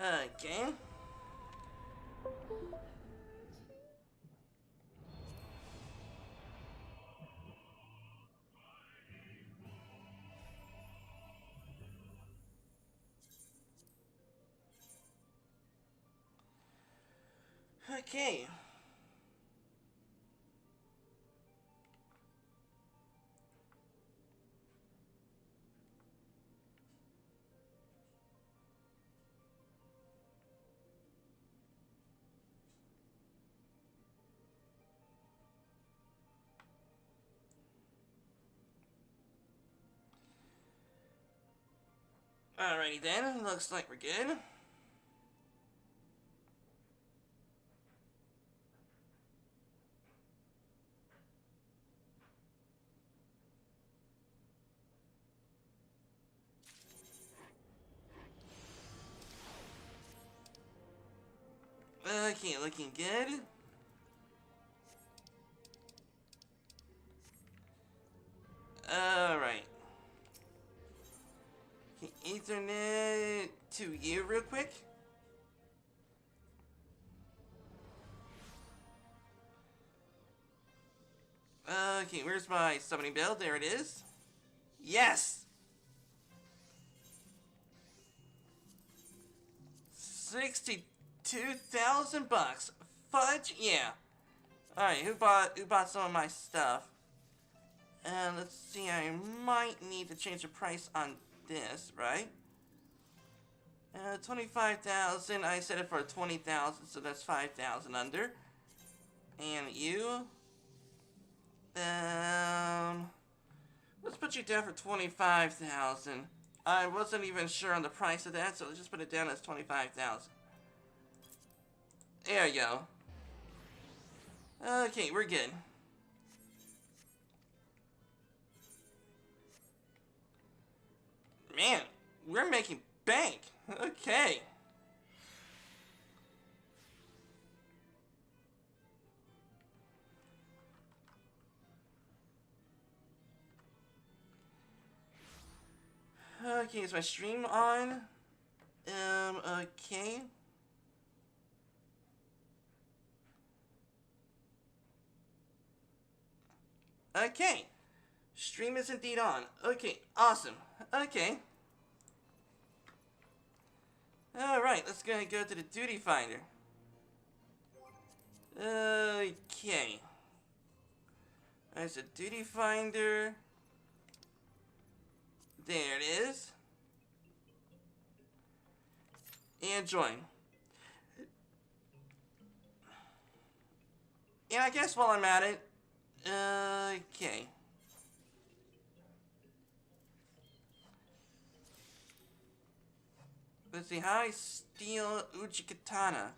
Okay. Okay. Alrighty then, looks like we're good. Okay, looking good. Alright. Okay, Ethernet to you real quick. Okay, where's my summoning bell? There it is. Yes! 62,000 bucks. Fudge, yeah. Alright, who bought some of my stuff? Let's see, I might need to change the price on this, right? 25,000, I set it for 20,000, so that's 5,000 under. And you? Let's put you down for 25,000. I wasn't even sure on the price of that, so let's just put it down as 25,000. There you go. Okay, we're good. Man, we're making bank. Okay. Okay, is my stream on? Okay. Okay. Stream is indeed on. Okay, awesome. Okay. Alright, let's go to the duty finder. Okay. There's a duty finder. There it is. And join. And I guess while I'm at it, okay. Let's see, how I steal Uchi Katana.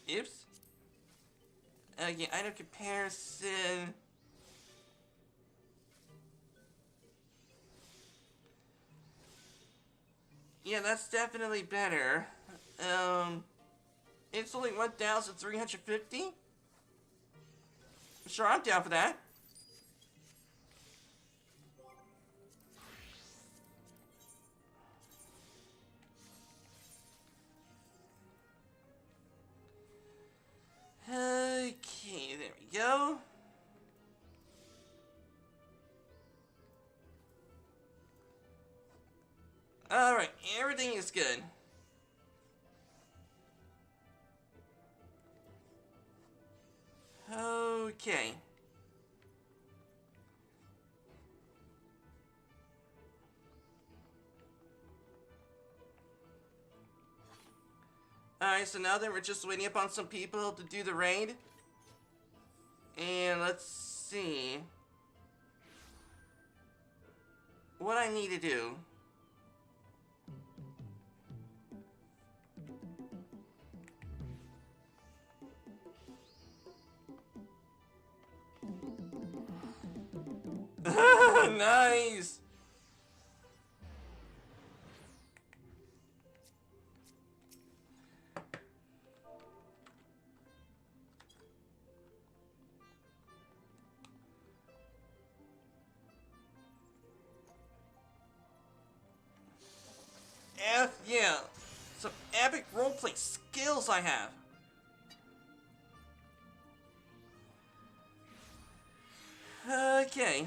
Oops. Okay, item comparison. Yeah, that's definitely better. It's only 1,350? Sure, I'm down for that. Okay, there we go. Alright, everything is good. Okay. Alright, so now that we're just waiting up on some people to do the raid. And let's see what I need to do. Nice! F yeah. skills I have. Okay.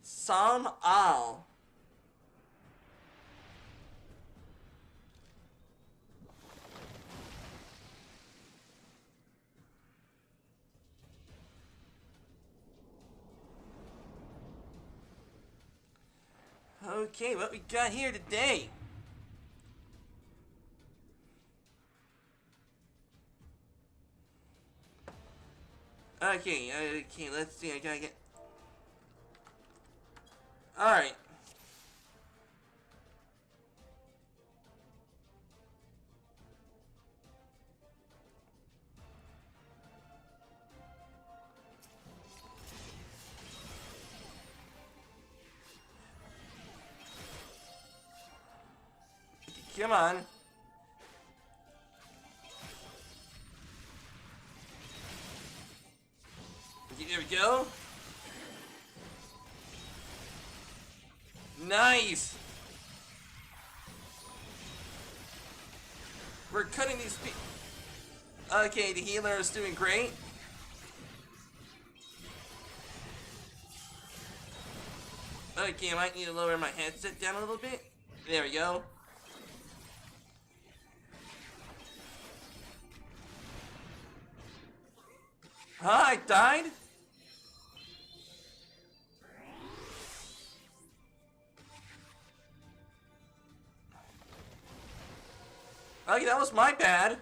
SOLM all. Okay, what we got here today? Okay, let's see, I gotta get... Alright. Come on. Okay, there we go. Nice. We're cutting these people. Okay, the healer is doing great. Okay, I might need to lower my headset down a little bit. There we go. Huh, I died? Okay, that was my bad.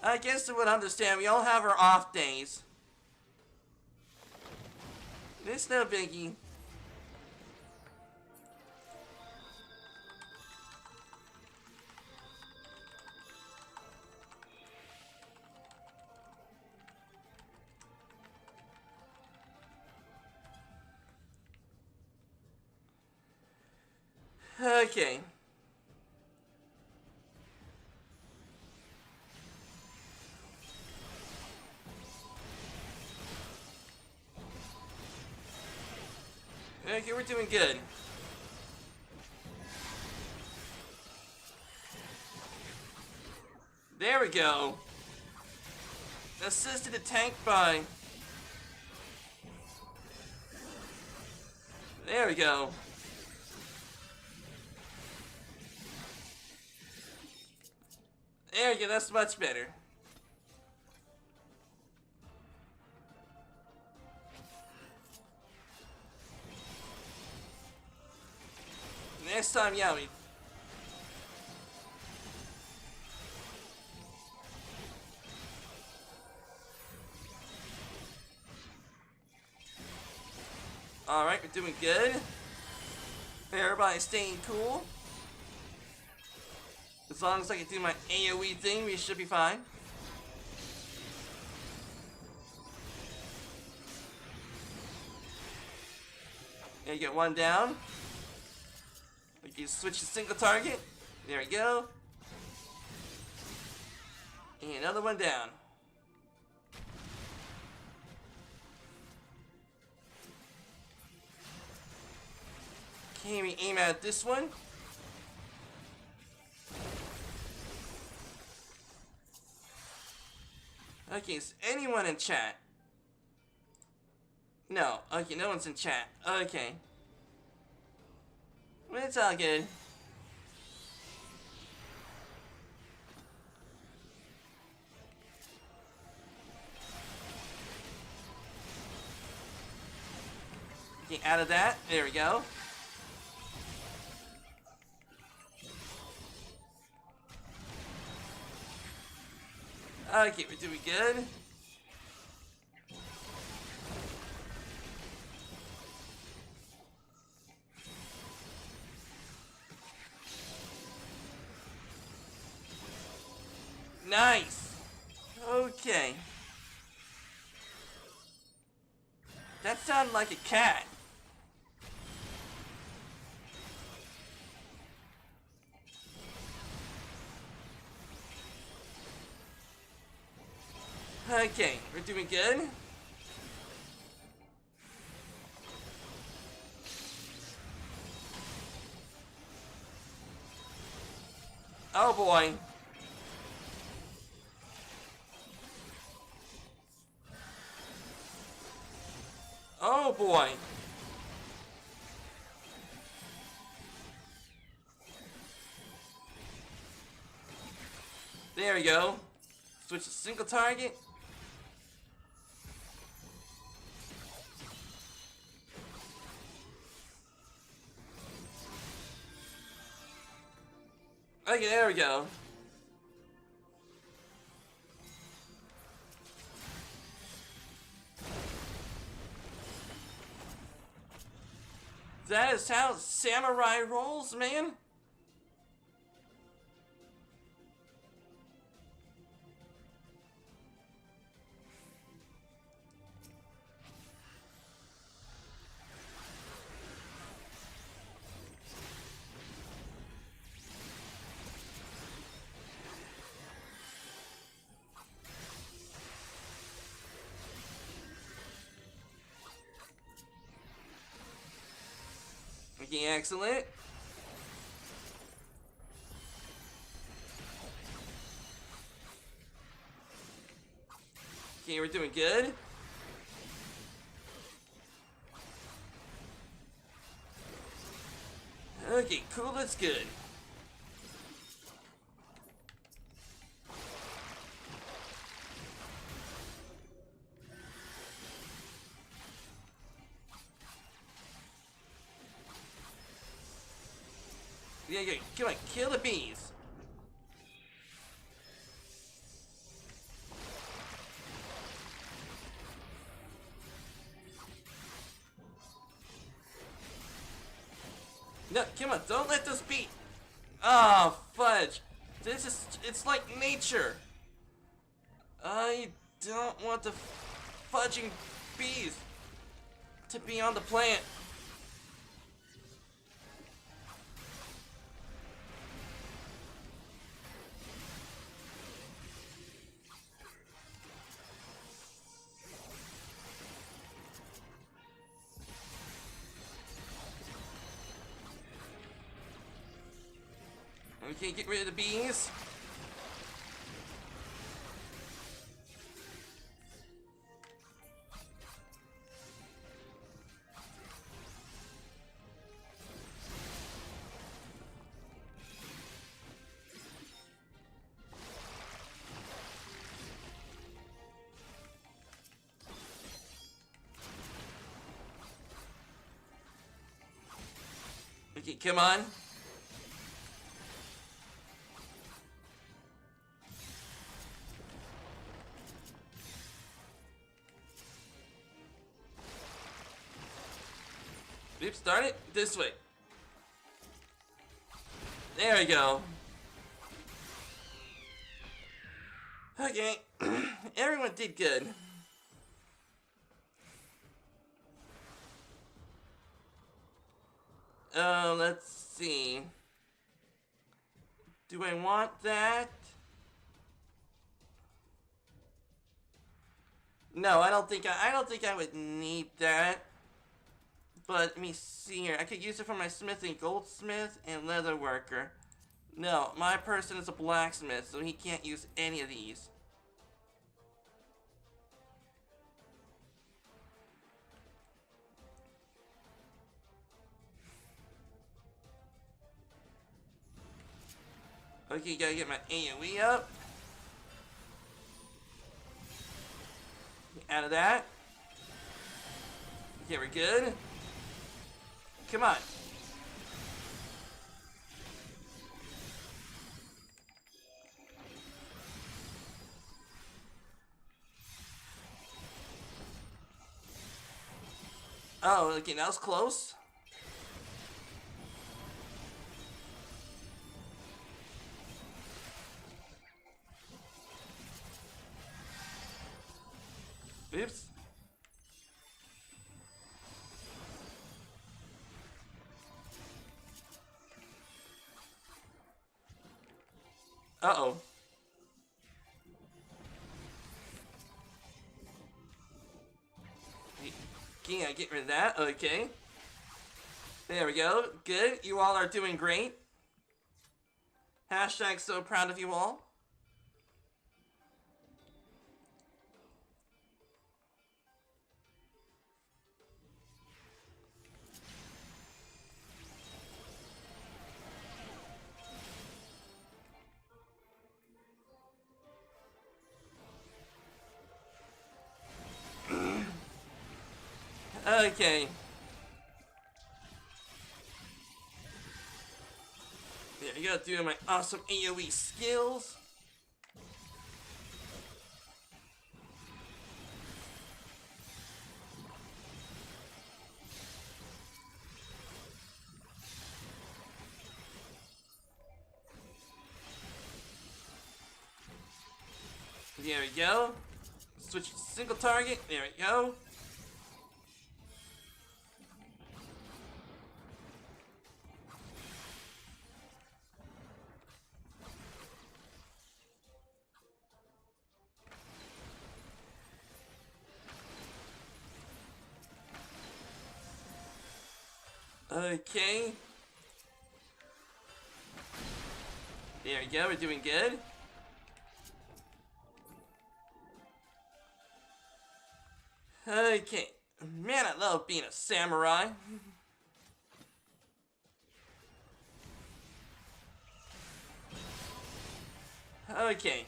I guess you would understand, we all have our off days. It's no biggie. Okay. Okay, we're doing good. There we go. Assisted a tank by. There we go. There we go, that's much better. Next time, yeah, we... Alright, we're doing good. Everybody's staying cool. As long as I can do my AoE thing, we should be fine. There you get one down. We can switch to single target. There we go. And another one down. Okay, we aim at this one. Okay, is anyone in chat? No. Okay, no one's in chat. Okay. Well, it's all good. Okay, out of that. There we go. Okay, we're doing good. Nice. Okay. That sounded like a cat. Okay, we're doing good. Oh boy. Oh boy. There we go. Switch to single target. Okay, there we go. That is how samurai rolls, man. Okay, excellent. Okay, we're doing good. Okay, cool, that's good. Yeah, come on, kill the bees. No, come on, don't let this be. Oh, fudge. It's like nature. I don't want the fudging bees to be on the plant. Okay, get rid of the bees. Okay, come on. Oops, start it this way. There we go. Okay, everyone did good. Let's see. Do I want that? No, I don't think I would need that. But let me see here. I could use it for my smithing, goldsmith and leather worker. No, my person is a blacksmith, so he can't use any of these. Okay, gotta get my AoE up. Out of that. Okay, we're good. Come on. Oh, okay, that was close. Oops. Uh-oh. Can I get rid of that? Okay. There we go. Good. You all are doing great. Hashtag so proud of you all. Okay. There you go, doing my awesome AoE skills. There we go. Switch to single target. There we go. Okay. There we go, we're doing good. Okay. Man, I love being a samurai. Okay.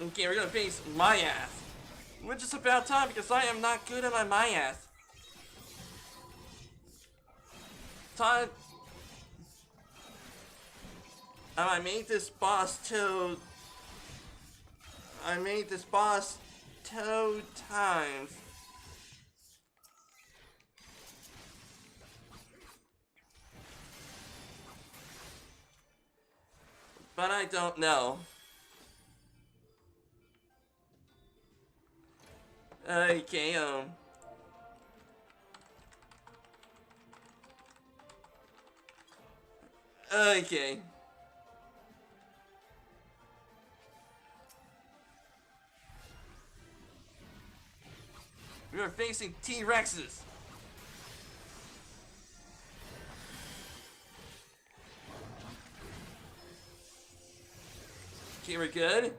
Okay, we're gonna face my ass. Which is about time because I am not good at my ass. Time. And I made this boss two times. But I don't know. Okay, okay. We are facing T-Rexes. Okay, we're good.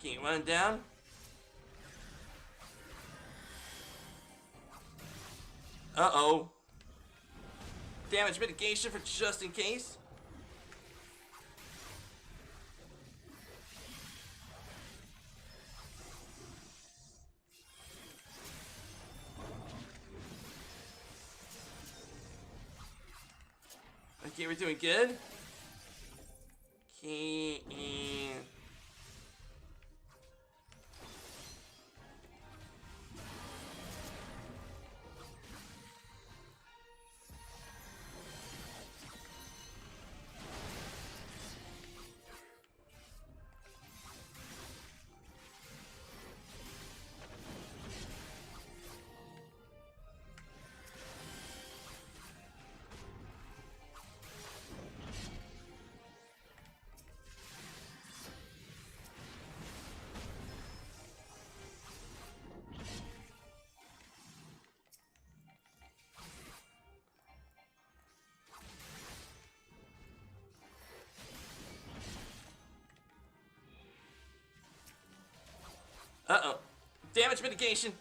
Okay, one down. Uh-oh. Damage mitigation for just in case. Okay, we're doing good. Okay, and... Uh-oh. Damage mitigation.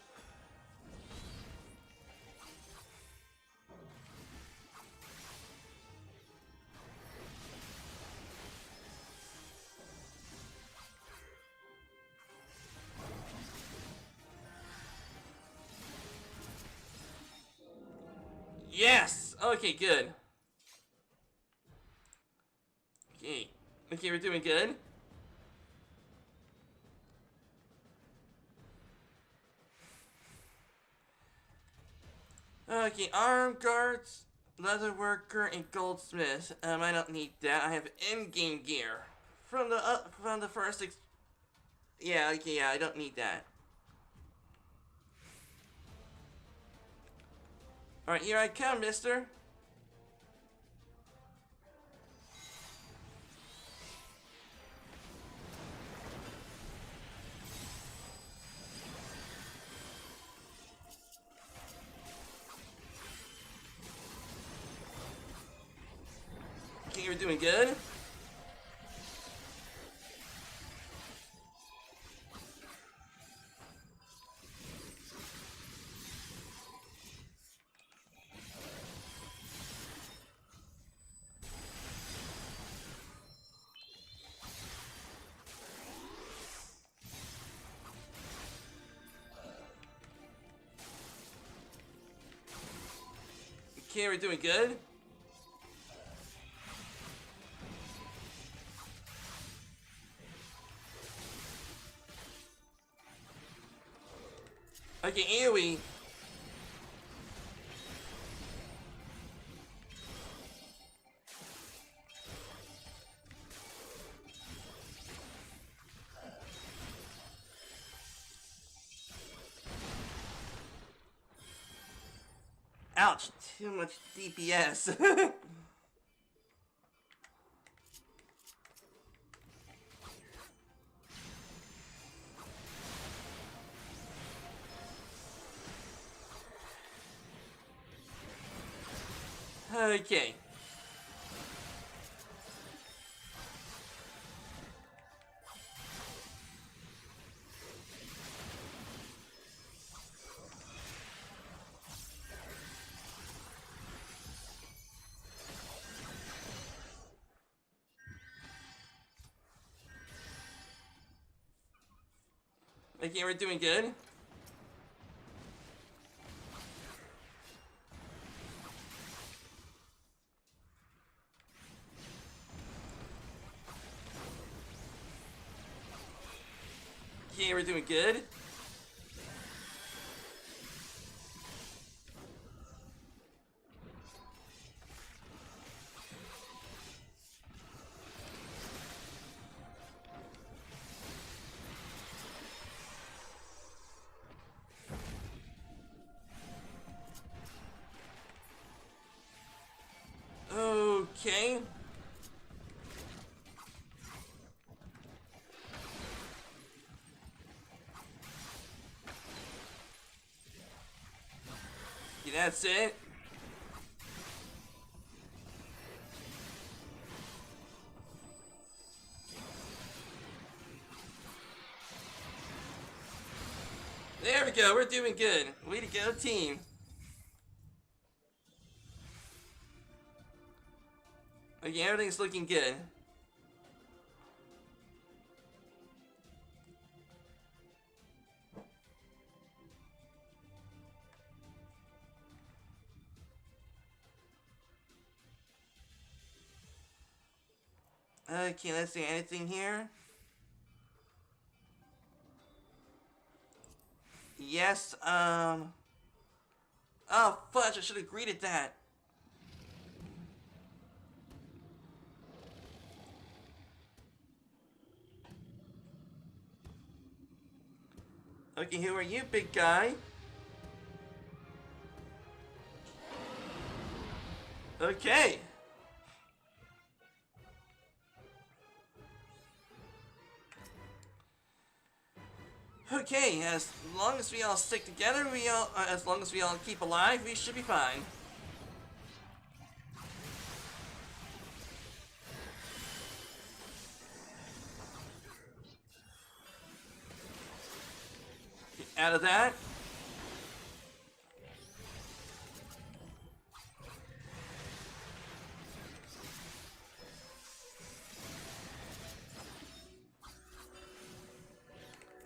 Yes! Okay, good. Okay. Okay, we're doing good. Okay, arm guards, leather worker, and goldsmith. I don't need that. I have in-game gear from the first. Yeah, okay, yeah, I don't need that. All right, here I come, mister. Okay, we're doing good. Okay, we're doing good. Okay, AoE. Ouch, too much DPS. Okay. Okay, we're doing good. Okay, we're doing good. Okay. Okay, that's it. There we go, we're doing good. Way to go, team. Okay, everything's looking good. Okay, let's see, anything here? Yes, oh, fudge, I should have greeted that. Okay, who are you, big guy? Okay. Okay, as long as we all stick together, as long as we all keep alive, we should be fine. out of that.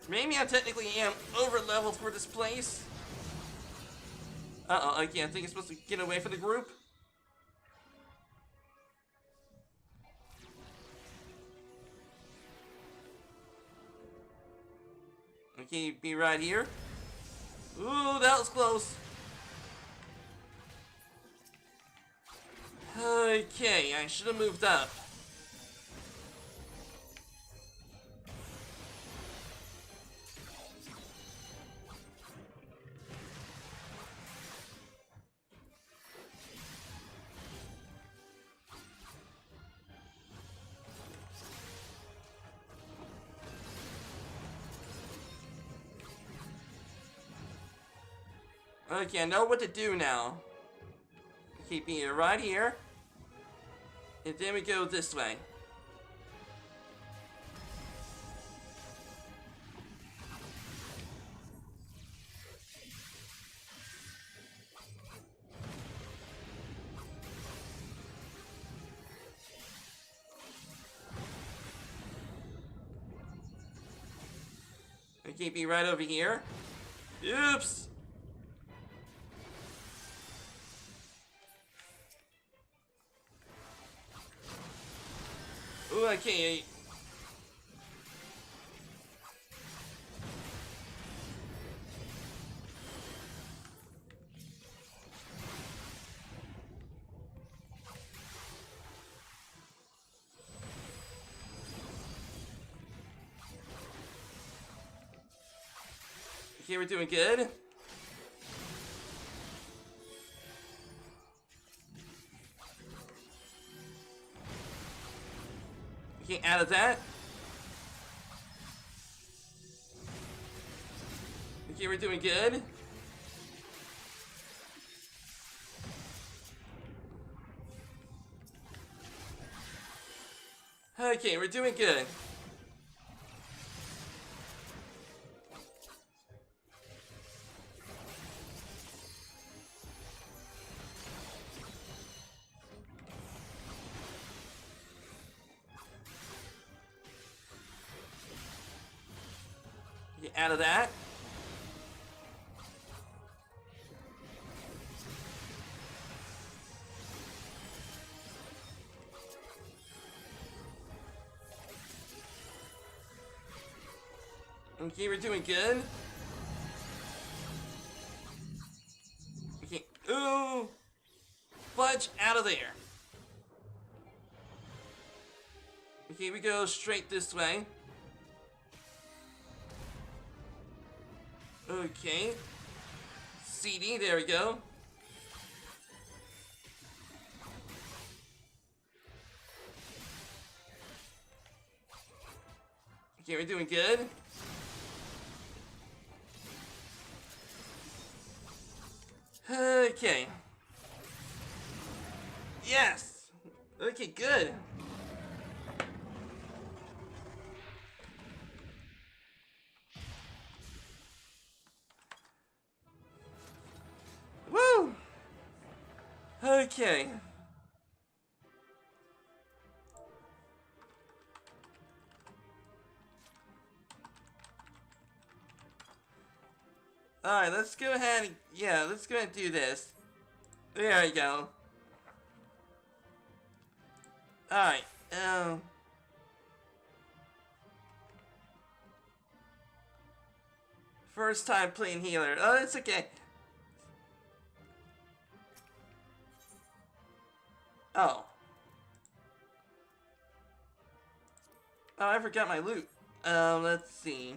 Maybe I technically am over leveled for this place. Uh-oh, okay, I think I'm supposed to get away from the group. Okay, be right here. Ooh, that was close. Okay, I should have moved up. Okay, I know what to do now. Keep me right here. And then we go this way. Okay, be right over here. Oops! Ooh, okay. Okay, we're doing good. Okay, out of that. Okay, we're doing good. Okay, we're doing good. Get out of that. Okay, we're doing good. Okay, ooh! Fudge, out of there. Okay, we go straight this way. Okay. CD, there we go. Okay, we're doing good. Okay. Yes! Okay, good. Woo! Okay. Alright, let's go ahead and, let's go ahead and do this. There we go. Alright, first time playing healer. Oh, it's okay. Oh. Oh, I forgot my loot. Let's see.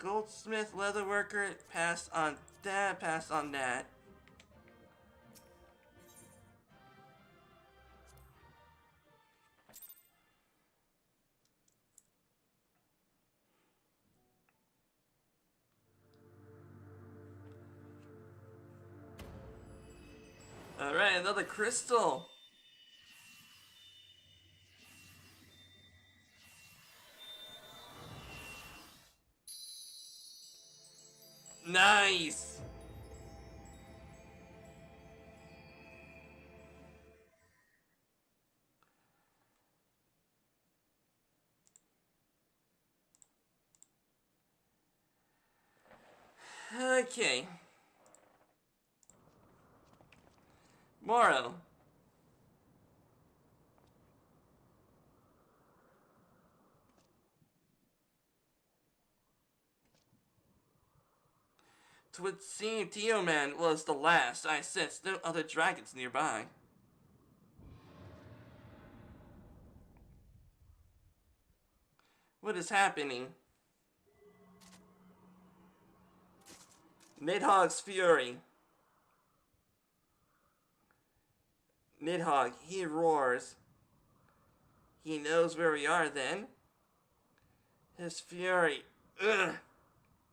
Goldsmith, leatherworker, passed on that, passed on that. Alright, another crystal. Okay. Moro. Twould seem Tioman was the last. I sensed no other dragons nearby. What is happening? Nidhogg's fury. Nidhogg, he roars. He knows where we are then. His fury, ugh,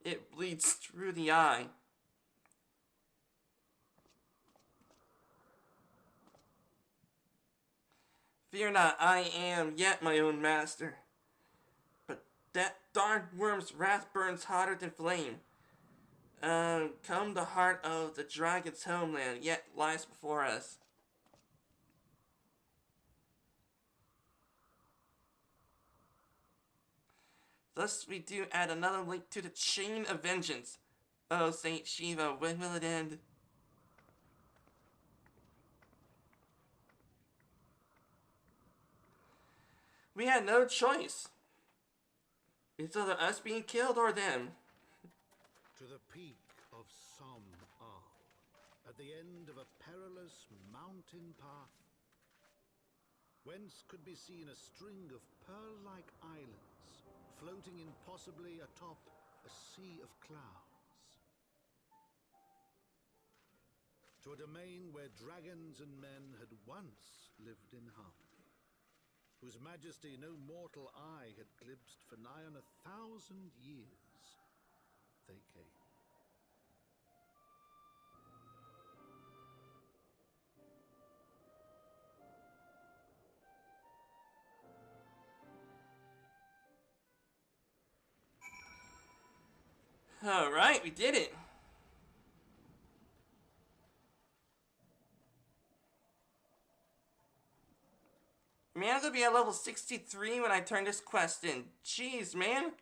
it bleeds through the eye. Fear not, I am yet my own master. But that darn worm's wrath burns hotter than flame. Come the heart of the dragon's homeland yet lies before us. Thus we do add another link to the chain of vengeance. Oh, Saint Shiva, when will it end? We had no choice. It's either us being killed or them. To the peak of SOLM, at the end of a perilous mountain path, whence could be seen a string of pearl-like islands, floating impossibly atop a sea of clouds. To a domain where dragons and men had once lived in harmony, whose majesty no mortal eye had glimpsed for nigh on 1,000 years, they came. Alright, we did it. Man, I'm gonna be at level 63 when I turn this quest in. Jeez, man.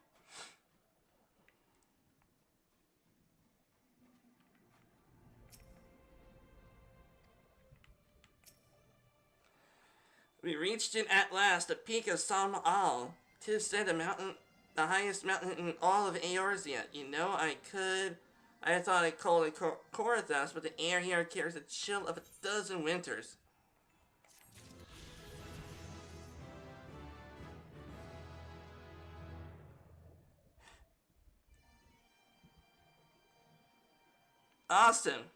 We reached it at last, the peak of SOLM. 'Tis said the highest mountain in all of Eorzea. You know, I thought I'd call it Korathas, but the air here carries the chill of 12 winters. Awesome.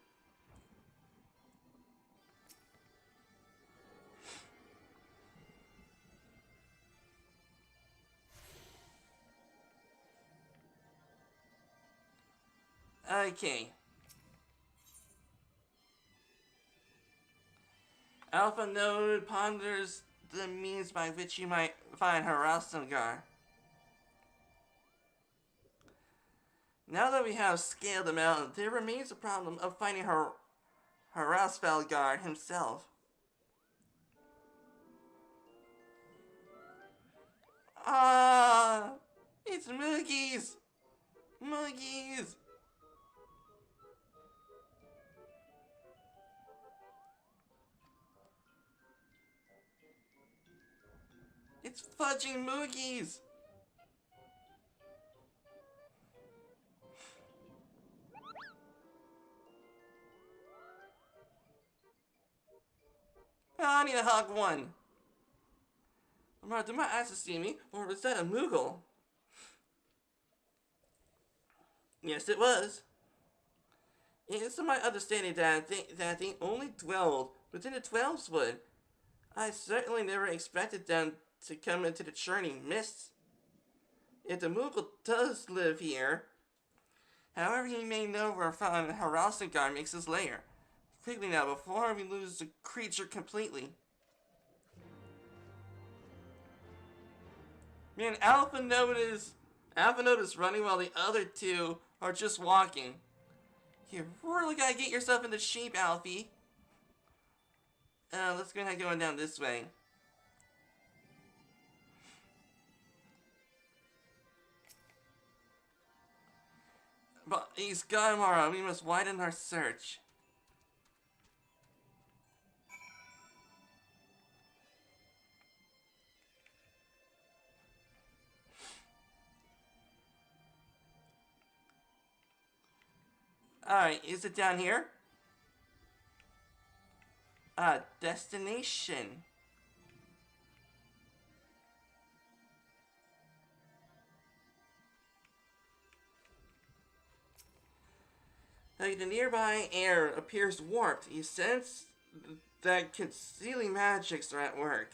Okay. Alpha Node ponders the means by which you might find Harassmelgar. Now that we have scaled the mountain, there remains the problem of finding Harassmelgar himself. Ah, it's Moogies! Moogies! It's fudging Moogies! Oh, I need to hug one. Did my eyes see me, or was that a Moogle? Yes, it was. It's to my understanding that they only dwelled within the 12wood. I certainly never expected them to come into the churning mists. If the Moogle does live here, however, he may know where Harassmelgar makes his lair. Quickly now, before we lose the creature completely. Man, Alpha Node is running while the other two are just walking. You really gotta get yourself into shape, Alfie. Let's go ahead going down this way. But he's gone, Mara. We must widen our search. Alright, is it down here? Destination. The nearby air appears warped. You sense that concealing magics are at work.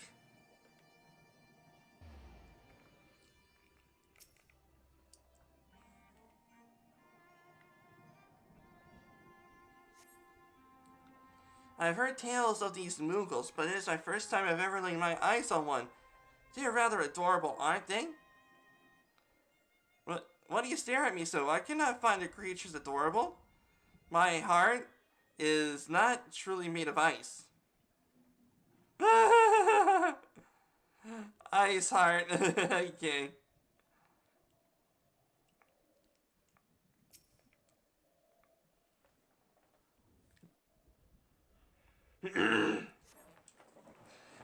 I've heard tales of these Moogles, but it is my first time I've ever laid my eyes on one. They're rather adorable, aren't they? Why do you stare at me so? I cannot find the creatures adorable. My heart is not truly made of ice. Ice heart. Okay.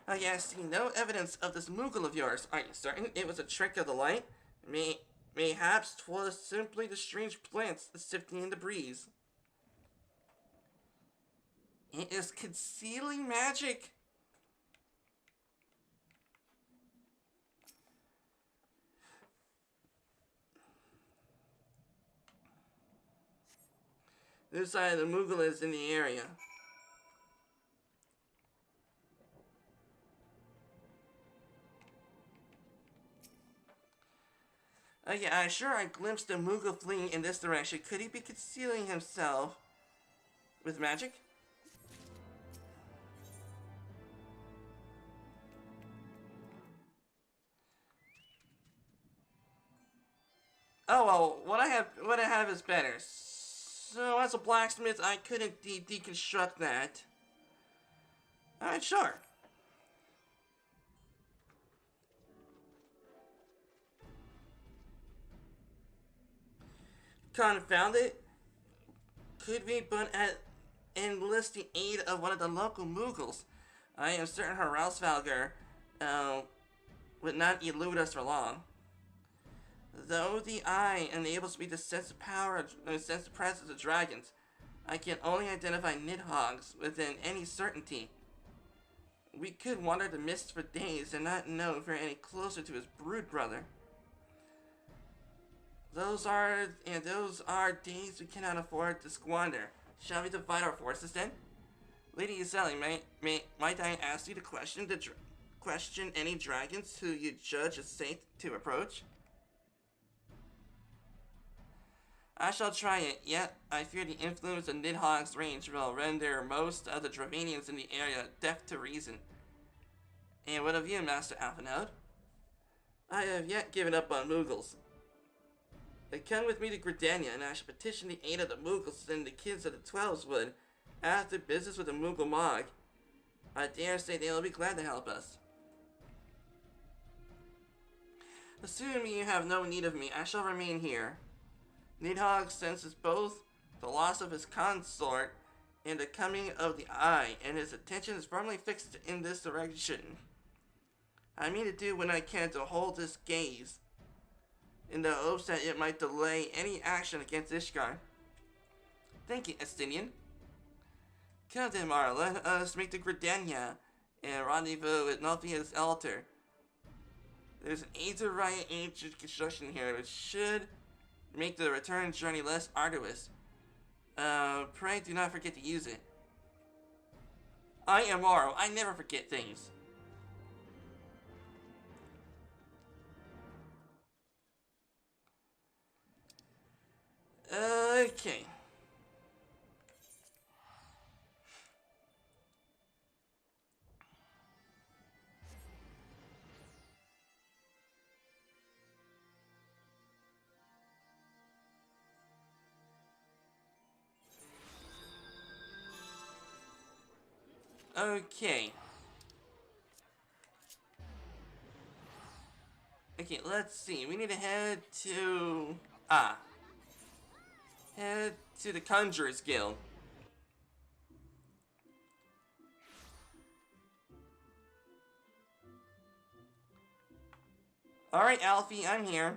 I see no evidence of this Moogle of yours. Are you certain it was a trick of the light? Mayhaps 'twas simply the strange plants sifting in the breeze. It is concealing magic. This side of the Moogle is in the area. Yeah, sure, I glimpsed a Moogle fleeing in this direction. Could he be concealing himself with magic? Oh well, what I have is better. So as a blacksmith, I couldn't deconstruct that. Alright, sure. Confound it. Could we but enlist the aid of one of the local Moogles? I am certain Hrausvalgar would not elude us for long. Though the eye enables me to sense the power, sense the presence of dragons, I can only identify Nidhogg's within any certainty. We could wander the mist for days and not know if we're any closer to his brood brother. Those are days we cannot afford to squander. Shall we divide our forces then? Lady Uzeli, might I ask you to question any dragons who you judge as safe to approach? I shall try it, yet I fear the influence of Nidhogg's range will render most of the Dravanians in the area deaf to reason. And what of you, Master Alphanode? I have yet given up on Moogles. Come with me to Gridania, and I shall petition the aid of the Moogles and the kids of the Twelves would, after business with the Moogle Mog. I dare say they will be glad to help us. Assuming you have no need of me, I shall remain here. Nidhogg senses both the loss of his consort and the coming of the Eye, and his attention is firmly fixed in this direction. I mean to do what I can to hold this gaze, in the hopes that it might delay any action against Ishgard. Thank you, Estinian. Come then, Mara, let us make to Gridania and rendezvous with Nulfia's altar. There's an Aetherite ancient construction here, which should make the return journey less arduous. Pray do not forget to use it. I am Morrow. I never forget things. Okay. Okay. Okay, let's see. We need to head to... head to the Conjurer's Guild. Alright, Alfie, I'm here.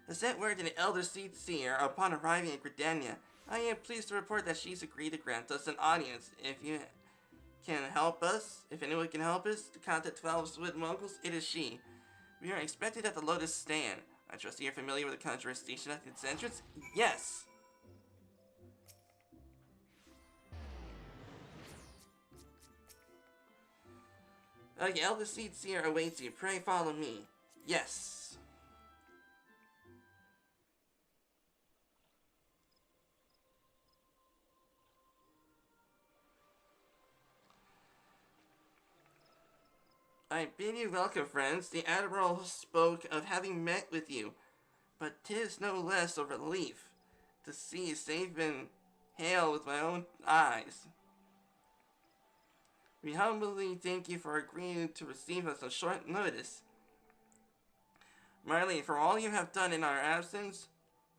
I sent word to the Elder Seer upon arriving in Gridania. I am pleased to report that she's agreed to grant us an audience. If you can help us, if anyone can help us to contact 12 Swift Mongols, it is she. We are expected at the Lotus Stand. I trust you're familiar with the Conjurer Station at its entrance? Yes! The Elder Seer awaits you. Pray follow me. Yes. I bid you welcome, friends. The Admiral spoke of having met with you, but 'tis no less a relief to see you safe and hail with my own eyes. We humbly thank you for agreeing to receive us on short notice. Marley, for all you have done in our absence,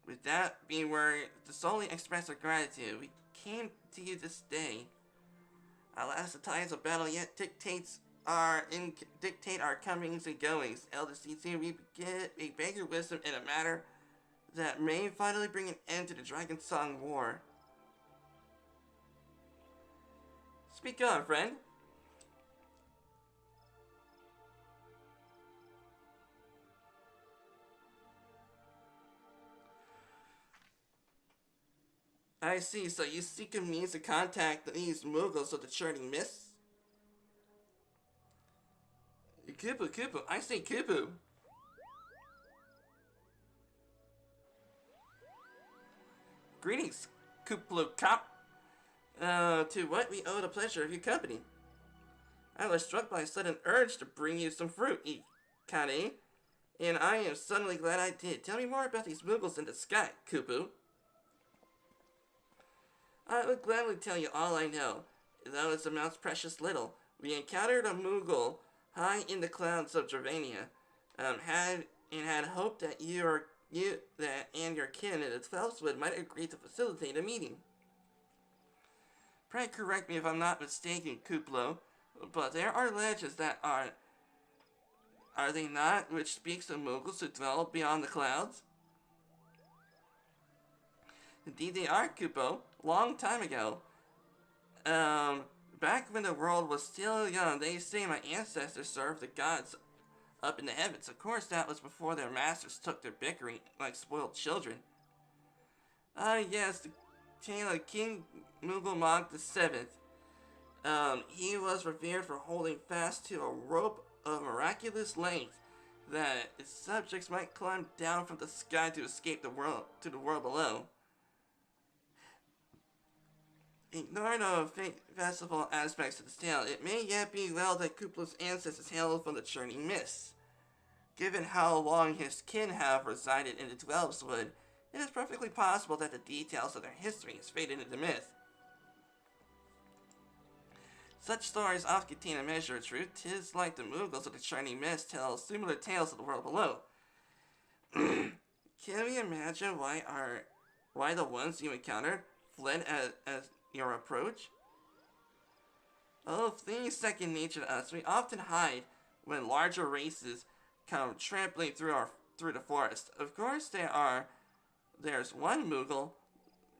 with that we were to solely express our gratitude. We came to you this day. Alas, the tides of battle yet dictate our comings and goings. Elder Seer, we beg your wisdom in a matter that may finally bring an end to the Dragon Song War. Speak on, friend. I see, so you seek a means to contact these Mughals of the Churning Mists? Kupu, I say Kupu. Greetings, Kuplu Cop. To what we owe the pleasure of your company. I was struck by a sudden urge to bring you some fruit, Ikane, and I am suddenly glad I did. Tell me more about these Mughals in the sky, Kupu. I would gladly tell you all I know, though it amounts precious little. We encountered a Mughal high in the clouds of Dravania, had hoped that you and your kin in the 12th might agree to facilitate a meeting. Pray correct me if I'm not mistaken, Kuplo, but there are legends that are they not, which speaks of Mughals who dwell beyond the clouds? Indeed they are, Kupo. Long time ago. Back when the world was still young, they say my ancestors served the gods up in the heavens. Of course, that was before their masters took their bickering like spoiled children. Yes, the tale of King Mughal VII. He was revered for holding fast to a rope of miraculous length that his subjects might climb down from the sky to escape the world below. Ignore the festival aspects of this tale. It may yet be well that Kupla's ancestors hailed from the Churning Mists. Given how long his kin have resided in the 12th Wood, it is perfectly possible that the details of their history has faded into myth. Such stories often contain a measure of truth. 'Tis like the Mughals of the Churning Mist tell similar tales of the world below. Can we imagine why the ones you encountered fled as your approach? Oh, things second nature to us. We often hide when larger races come trampling through the forest. Of course, there's one Mughal,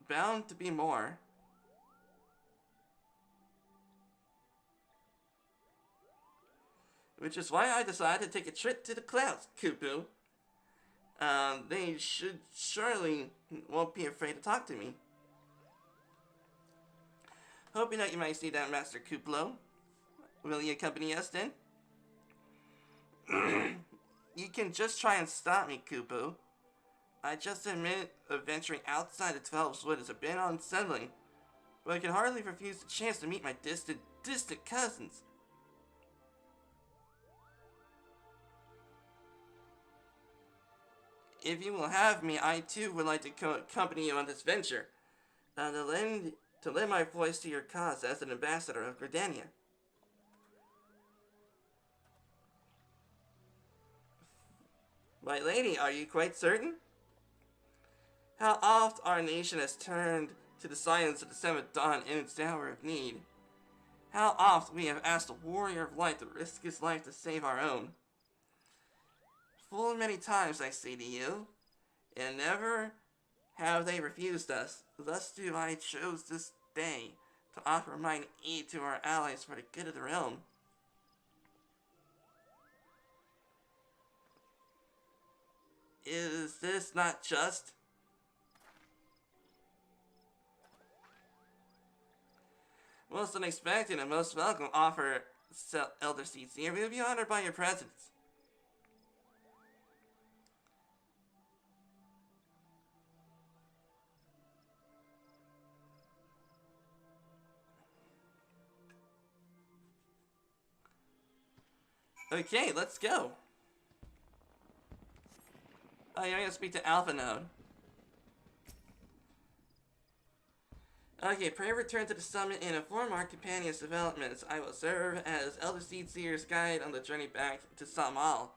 bound to be more. Which is why I decided to take a trip to the clouds, Kupu. They surely won't be afraid to talk to me. Hoping that you might see that, Master Kuplo. Will you accompany us then? You can just try and stop me, Kupu. I just admit venturing outside the 12th Wood is a bit unsettling, but I can hardly refuse the chance to meet my distant cousins. If you will have me, I too would like to accompany you on this venture. To lend my voice to your cause as an ambassador of Gridania. My lady, are you quite certain? How oft our nation has turned to the silence of the seventh dawn in its hour of need. How oft we have asked a warrior of light to risk his life to save our own. Full many times I say to you, and never have they refused us. Thus do I choose this day to offer mine aid to our allies for the good of the realm. Is this not just? Most unexpected and most welcome offer, Elder Seedseer. We will be honored by your presence. Okay, let's go. Oh, you're gonna speak to Alpha Node. Okay, pray return to the summit and inform our companions' developments. I will serve as Elder Seedseer's guide on the journey back to Samal.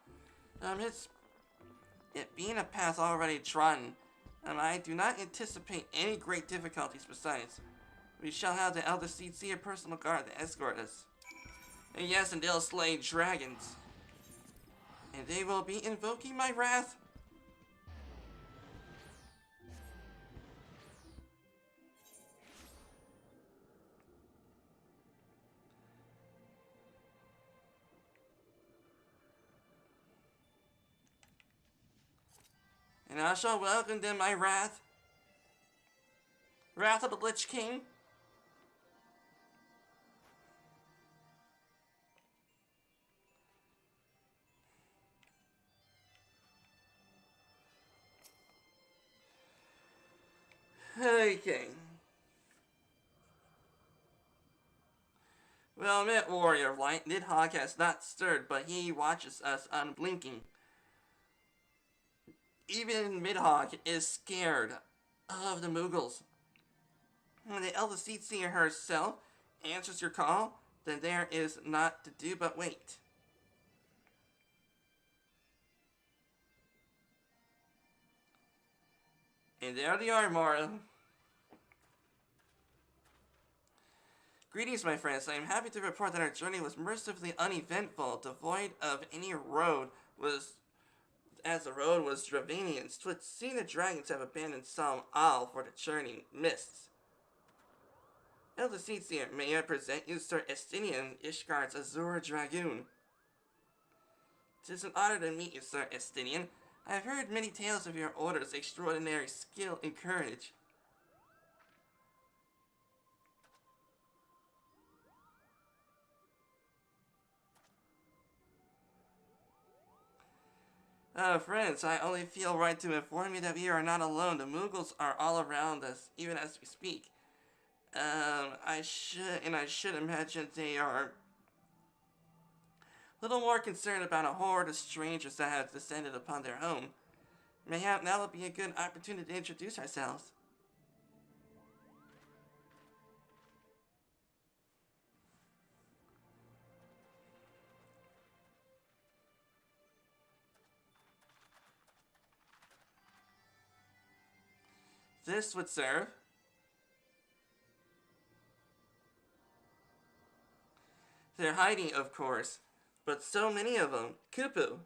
It being a path already trodden, I do not anticipate any great difficulties besides. We shall have the Elder Seedseer personal guard to escort us. And yes, and they'll slay dragons. And they will be invoking my wrath. And I shall welcome them my wrath. Wrath of the Lich King. Okay. Well met, Warrior of Light. Nidhogg has not stirred, but he watches us unblinking. Even Nidhogg is scared of the Moogles. When the Elder Seedseer herself answers your call, then there is naught to do but wait. And there they are, Mara. Greetings, my friends. I am happy to report that our journey was mercifully uneventful, devoid of any road, as the road was Dravanian. Twould seem the dragons have abandoned SOLM for the churning mists. Elder Seedseer, may I present you Sir Estinian, Ishgard's Azure Dragoon. 'Tis an honor to meet you, Sir Estinian. I have heard many tales of your order's extraordinary skill and courage. Friends, I only feel right to inform you that we are not alone. The Moogles are all around us, even as we speak. I should imagine they are a little more concerned about a horde of strangers that have descended upon their home. Mayhap now will be a good opportunity to introduce ourselves. This would serve. They're hiding, of course, but so many of them. Kupu.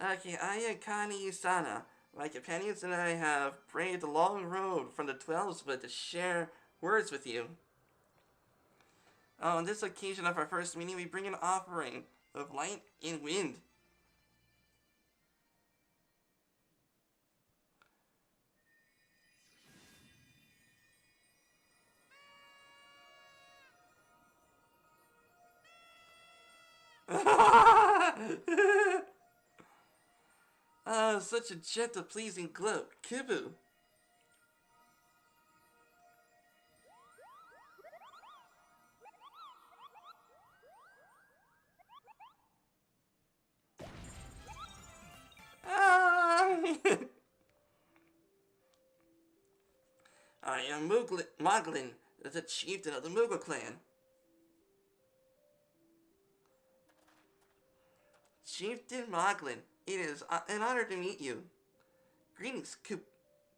Okay, I am Kani Usana. My companions and I have braved the long road from the 12-foot to share words with you. On this occasion of our first meeting, we bring an offering of light and wind. Such a gentle, pleasing glow. Kubu. I am Moglin, the chieftain of the Moogle clan. Chieftain Moglin, It is an honor to meet you. Greetings,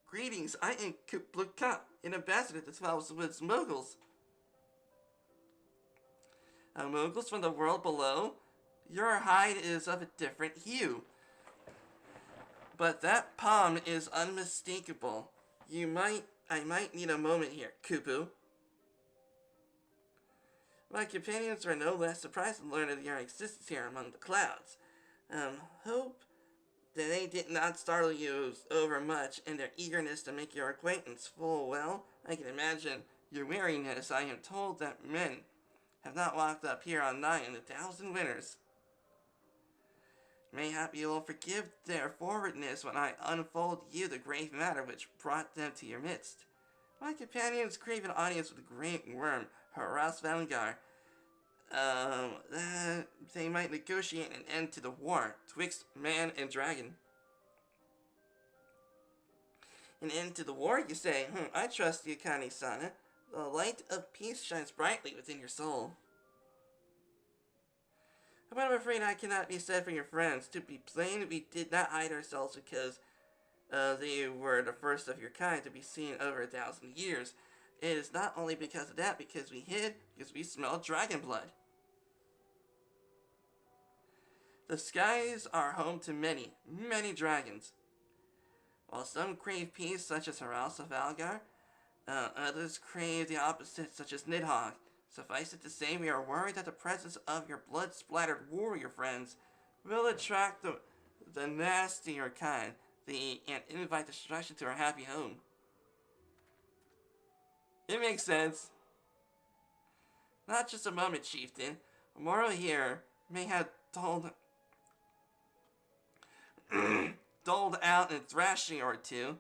Greetings, I am Kupluka, an ambassador to 12 Woods Moguls. Moguls from the world below? Your hide is of a different hue. But that palm is unmistakable. I might need a moment here, Kupu. My companions are no less surprised to learn of your existence here among the clouds. Hope that they did not startle you overmuch in their eagerness to make your acquaintance. Full well, I can imagine your weariness. I am told that men have not walked up here on night in 1,000 winters. Mayhap you will forgive their forwardness when I unfold you the grave matter which brought them to your midst. My companions crave an audience with the great worm, Harass Vanguard. They might negotiate an end to the war twixt man and dragon. An end to the war, you say? I trust you, Kani-sana. The light of peace shines brightly within your soul. But I'm afraid I cannot be said for your friends. To be plain, we did not hide ourselves because they were the first of your kind to be seen over 1,000 years. It is not only because of that, because we hid, because we smelled dragon blood. The skies are home to many, many dragons. While some crave peace, such as Harass of Valgar, others crave the opposite, such as Nidhogg. Suffice it to say, we are worried that the presence of your blood-splattered warrior friends will attract the nastier kind, and invite destruction to our happy home. It makes sense. Not just a moment, Chieftain. Moro here may have doled out a thrashing or two,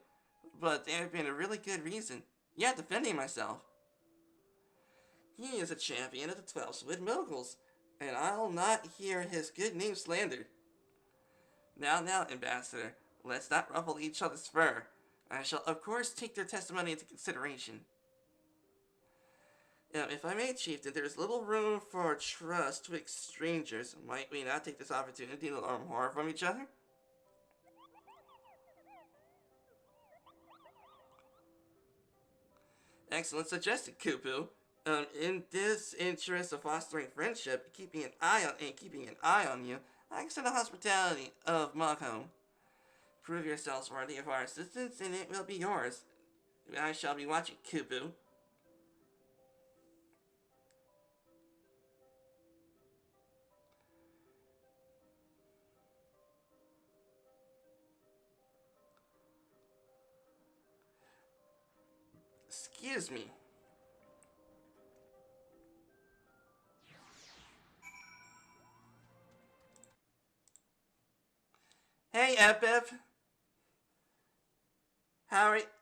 but there have been a really good reason. Yeah, defending myself. He is a champion of the 12 Wood Moguls, and I'll not hear his good name slandered. Now, Ambassador, let's not ruffle each other's fur. I shall, of course, take their testimony into consideration. Now, if I may, Chieftain, there is little room for trust twixt strangers. Might we not take this opportunity to learn more from each other? Excellent suggestion, Kupu. In this interest of fostering friendship, keeping an eye on you, I extend the hospitality of Moghome. Prove yourselves worthy of our assistance, and it will be yours. I shall be watching, Kupu. Excuse me. Hey, Epip.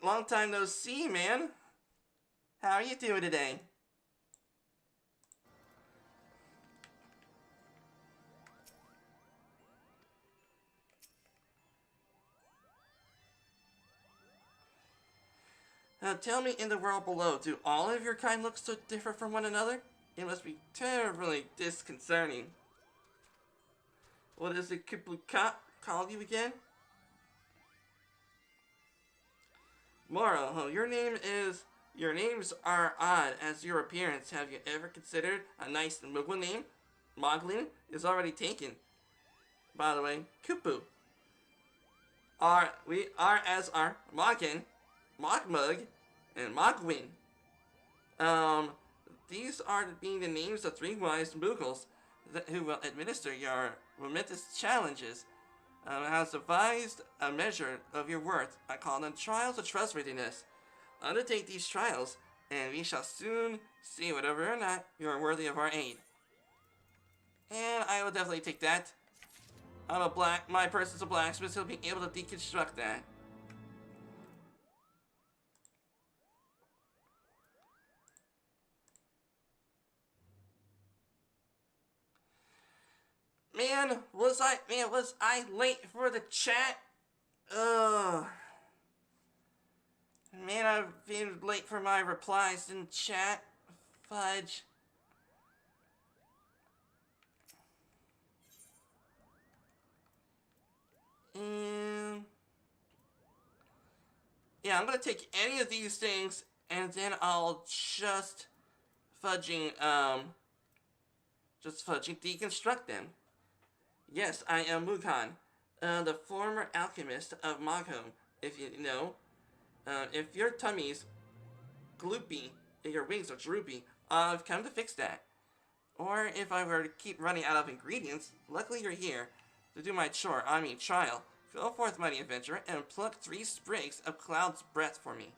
Long time no see, man. How are you doing today? Now tell me, in the world below, do all of your kind look so different from one another? It must be terribly disconcerting. What is it called you again? Moro, your names are odd as your appearance. Have you ever considered a nice Mugwin name? Moglin is already taken. By the way, Kupu. We are as our Mogin, Mogmug, and Mogwin. These are being the names of 3 wise Muggles who will administer your momentous challenges. Has devised a measure of your worth. I call them trials of trustworthiness. Undertake these trials, and we shall soon see whether or not you are worthy of our aid. And I will definitely take that. My person's a blacksmith, so he'll be able to deconstruct that. Man, was I late for the chat? Ugh. Man, I've been late for my replies in chat. Fudge. Yeah, I'm gonna take any of these things, and then I'll just fudging, deconstruct them. Yes, I am Mukhan, the former alchemist of Maghom, if you know. If your tummy's gloopy, and your wings are droopy, I've come to fix that. Or if I were to keep running out of ingredients, luckily you're here to do my chore, trial. Go forth, mighty adventurer, and pluck 3 sprigs of cloud's breath for me.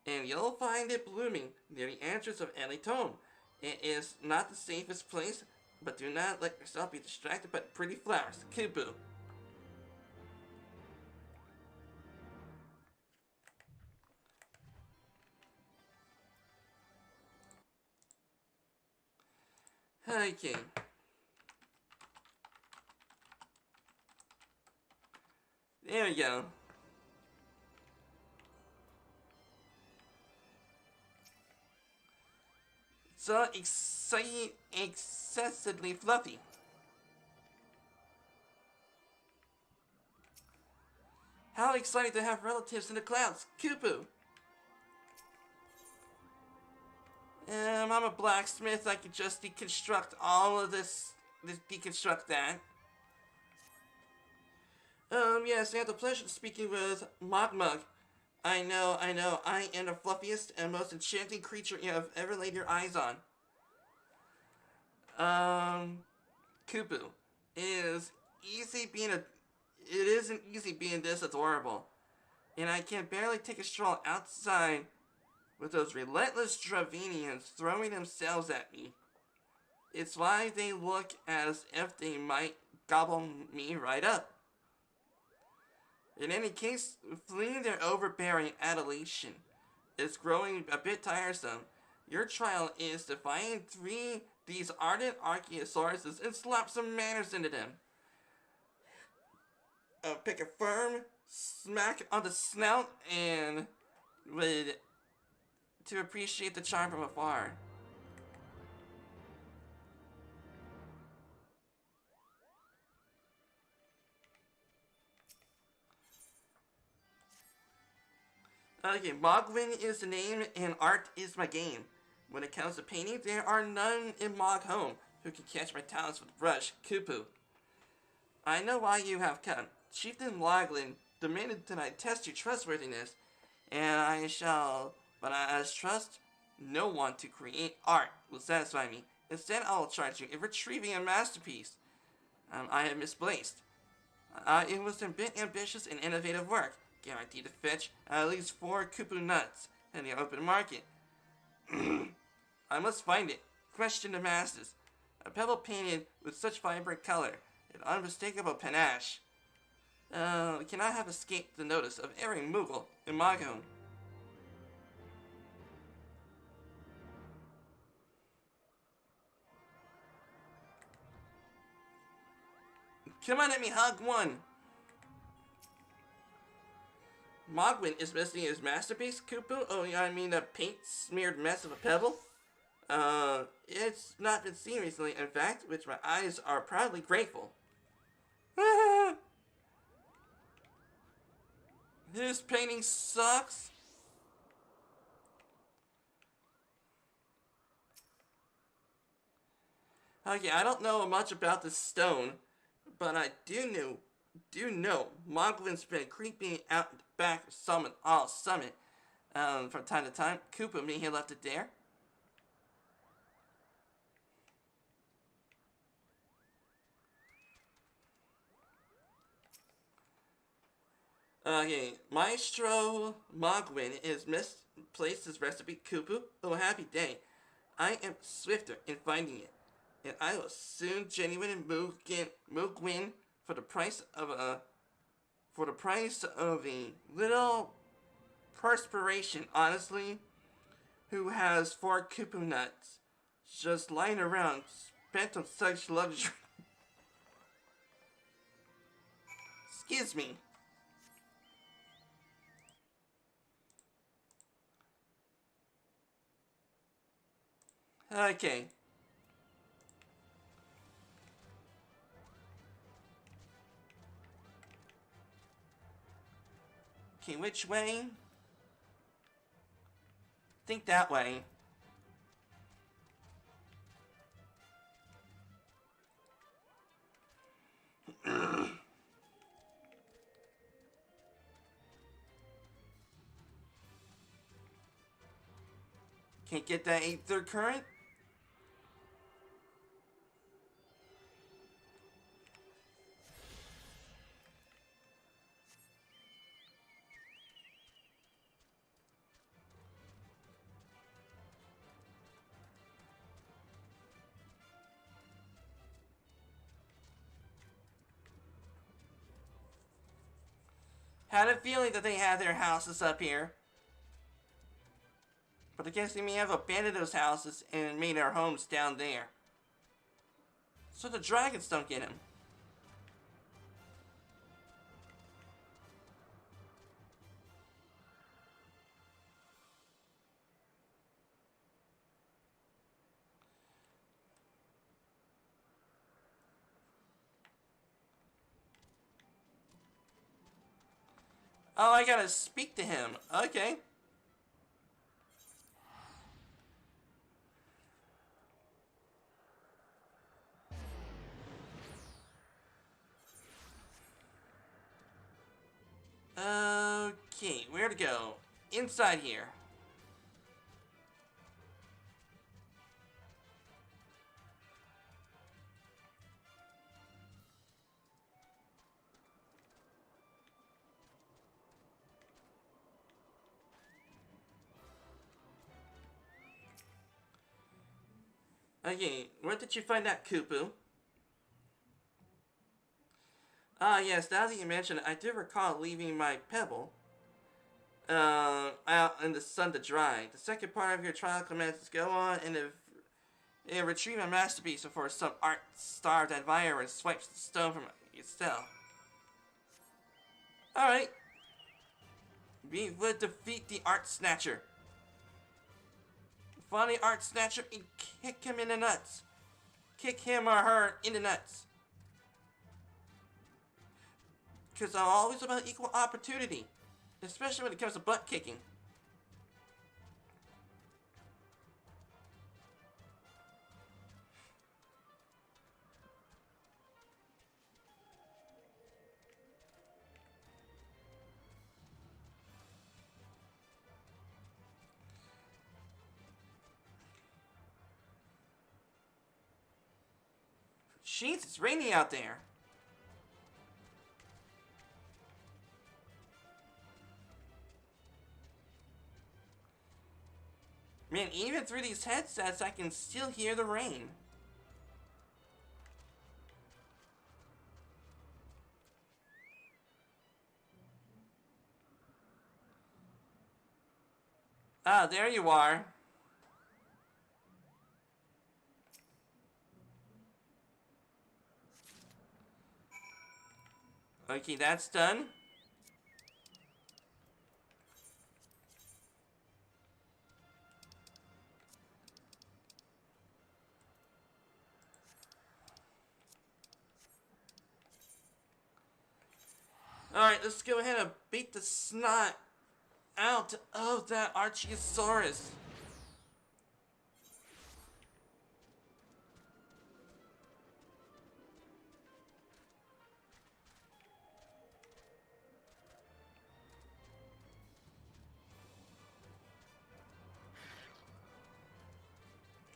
And you'll find it blooming near the entrance of Elitone. It is not the safest place, but do not let yourself be distracted by pretty flowers. Kupu. Okay. There we go. So excessively fluffy. How exciting to have relatives in the clouds, Kupu. I'm a blacksmith. I could just deconstruct all of this. Deconstruct that. Yes, I had the pleasure of speaking with Mogmug. I know. I am the fluffiest and most enchanting creature you have ever laid your eyes on. Kupu. It isn't easy being this adorable. And I can barely take a stroll outside with those relentless Dravenians throwing themselves at me. It's why they look as if they might gobble me right up. In any case, fleeing their overbearing adulation is growing a bit tiresome. Your trial is to find these ardent archaeosauruses and slap some manners into them. Pick a firm smack on the snout and to appreciate the charm from afar. Okay, Mogwin is the name and art is my game. When it comes to painting, there are none in Moghome who can catch my talents with a brush, Kupu. I know why you have come. Chieftain Loglin demanded that I test your trustworthiness, and I trust no one to create art will satisfy me. Instead, I will charge you in retrieving a masterpiece I have misplaced. It was a bit ambitious and innovative work, guaranteed to fetch at least 4 Kupu nuts in the open market. I must find it. Question the masters. A pebble painted with such vibrant color and unmistakable panache cannot have escaped the notice of every Moogle in Maghome. Come on, let me hug one. Mogwin is missing his masterpiece, Kupu? Oh, yeah, I mean a paint-smeared mess of a pebble? It's not been seen recently, in fact, which my eyes are proudly grateful. This painting sucks. Okay, I don't know much about this stone, but I do know Mogwin's been creeping out the back of Summit from time to time. Kupu, me, he left it there. Okay, Maestro Mogwin is misplaced his recipe, Kupu. Oh, happy day. I am swifter in finding it, and I will soon genuine Mogwin for the price of a little perspiration, honestly. Who has 4 Kupu nuts just lying around spent on such luxury? Excuse me. Okay. Okay, which way? Think that way. Can't get that 8/3 current? Had a feeling that they had their houses up here. But I guess they may have abandoned those houses and made their homes down there. So the dragons don't get him. Oh, I gotta speak to him. Okay. Okay, where to go? Inside here. Okay, where did you find that, Kupu? Ah, yes, now that you mention it, I do recall leaving my pebble out in the sun to dry. The second part of your trial commences. Go on and retrieve a masterpiece before some art-starved admirer swipes the stone from itself. Alright. We would defeat the art snatcher. Find the art snatcher and kick him in the nuts. Kick him or her in the nuts. Because I'm always about equal opportunity. Especially when it comes to butt kicking. Jeez, it's raining out there. Man, even through these headsets, I can still hear the rain. Ah, there you are. Okay, that's done. Alright, let's go ahead and beat the snot out of that Archaeosaurus.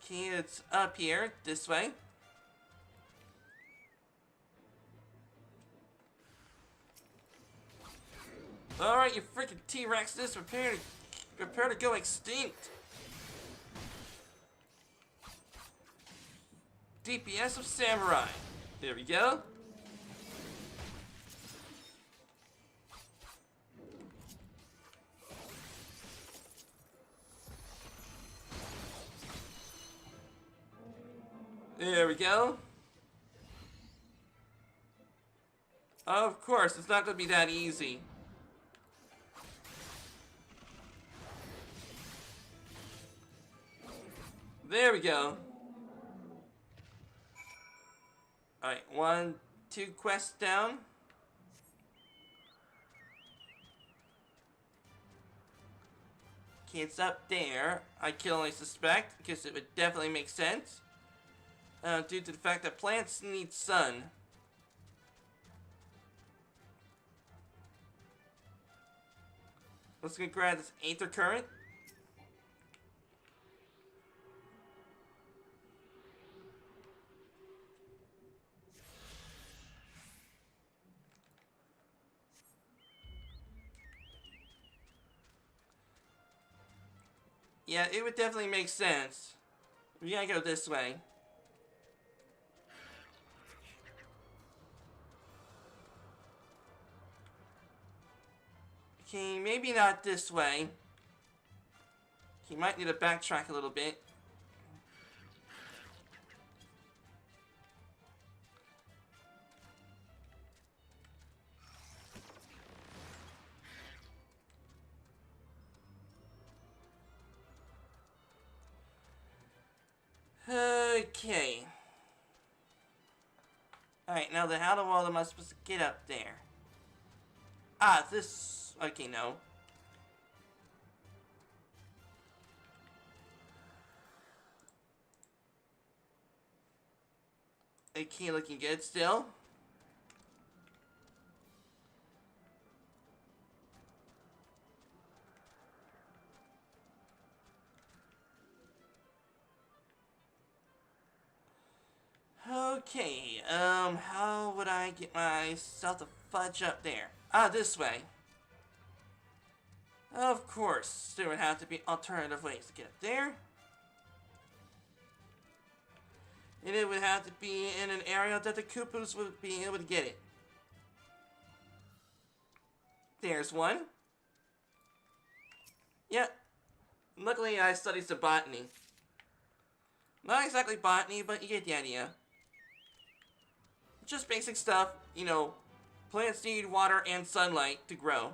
Okay, it's up here, this way. Alright, you freaking T-Rexes, prepare to go extinct. DPS of Samurai. There we go. There we go. Of course, it's not going to be that easy. There we go. Alright, 1, 2 quests down. Okay, it's up there. I can only suspect, because it would definitely make sense. Due to the fact that plants need sun. Let's go grab this Aether Current. Yeah, it would definitely make sense. We gotta go this way. Okay, maybe not this way. He might need to backtrack a little bit. Okay. Alright, now how the world am I supposed to get up there? Ah, this... Okay, no. Okay, looking good still. Okay, how would I get myself to fudge up there? Ah, this way. Of course, there would have to be alternative ways to get up there. And it would have to be in an area that the Koopas would be able to get it. There's one. Yep. Luckily, I studied some botany. Not exactly botany, but you get the idea. Just basic stuff, you know. Plants need water and sunlight to grow.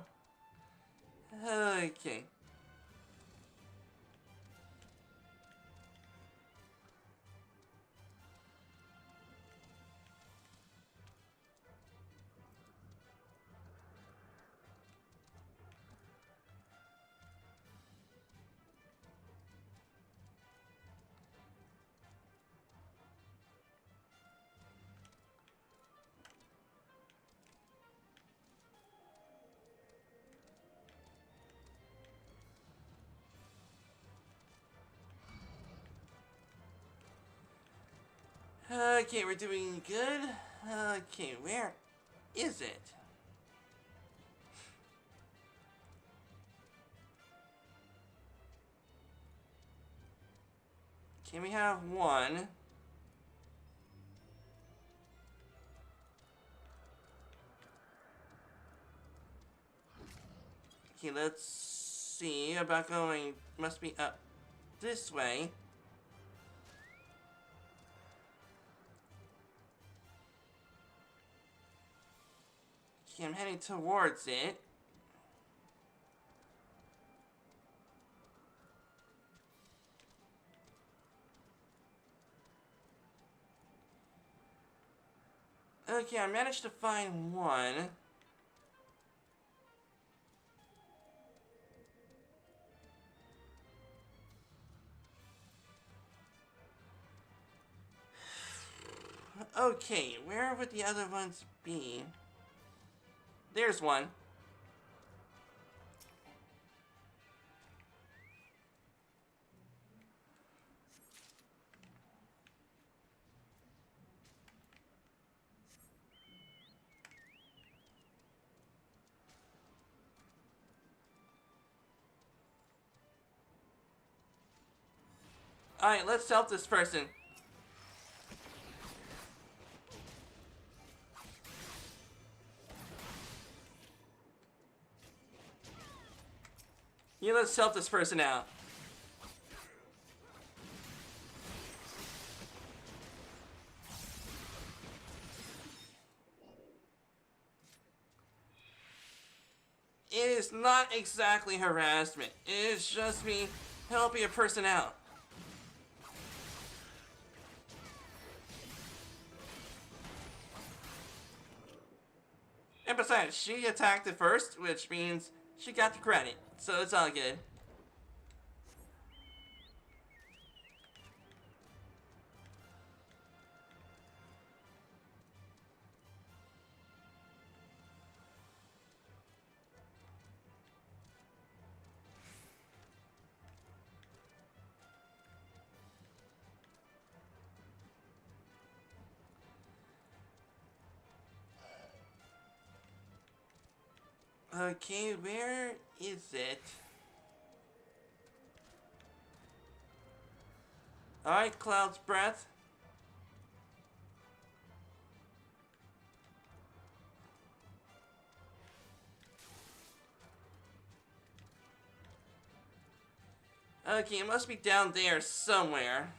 Okay. Okay, we're doing good. Okay, where is it? Okay, we have one. Okay, let's see about going, must be up this way. Okay, I'm heading towards it. Okay, I managed to find one. Okay, where would the other ones be? There's one. Alright, let's help this person. Yeah, let's help this person out. It is not exactly harassment. It is just me helping a person out. And besides, she attacked it first, which means she got the credit. So it's all good. Okay, where is it? Alright, Cloud's Breath. Okay, it must be down there somewhere.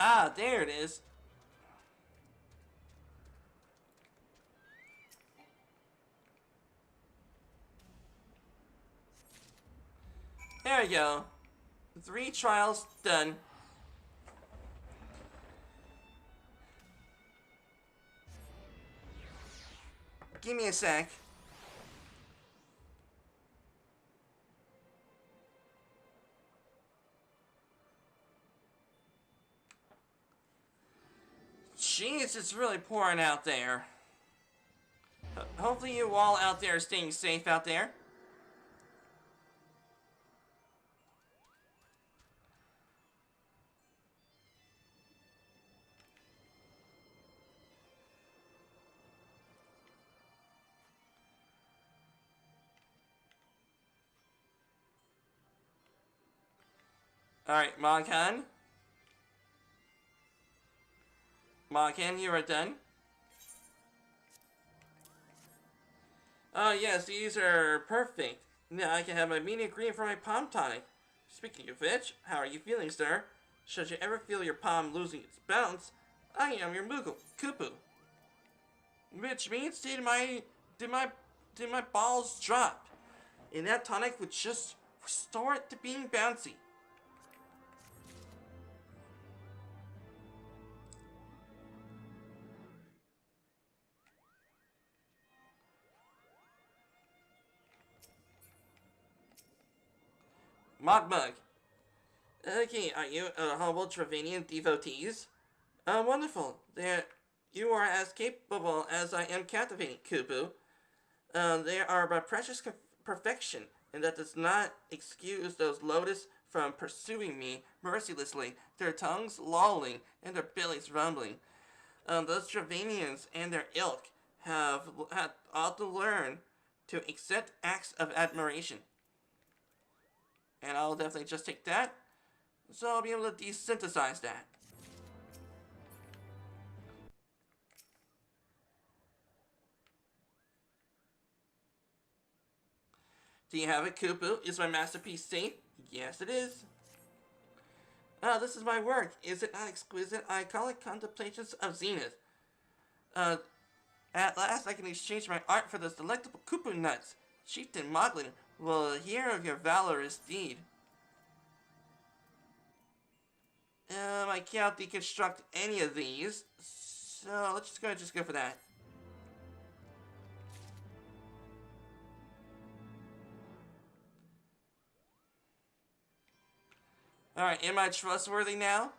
Ah, there it is. There we go. 3 trials done. Give me a sec. Jeez, it's really pouring out there. Hopefully you all out there are staying safe out there. Alright, Monkan. Monkan, you are done. Oh yes, these are perfect. Now I can have my media green for my palm tonic. Speaking of which, how are you feeling, sir? Should you ever feel your palm losing its bounce, I am your Moogle, Kupu. Which means did my balls drop? And that tonic would just restore it to being bouncy. Mogmug. Okay, are you humble Travanian devotees? Wonderful. You are as capable as I am captivating, Kupu. They are by precious perfection, and that does not excuse those Lotus from pursuing me mercilessly, their tongues lolling and their bellies rumbling. Those Travanians and their ilk have had all to learn to accept acts of admiration. And I'll definitely just take that, so I'll be able to desynthesize that. Do you have it, Kupu? Is my masterpiece safe? Yes, it is. Ah, this is my work. Is it not exquisite? I call it Contemplations of Zenith. At last I can exchange my art for those delectable Kupu nuts. Chieftain Moglin will hear of your valorous deed. I can't deconstruct any of these, so let's just go for that. Alright, am I trustworthy now?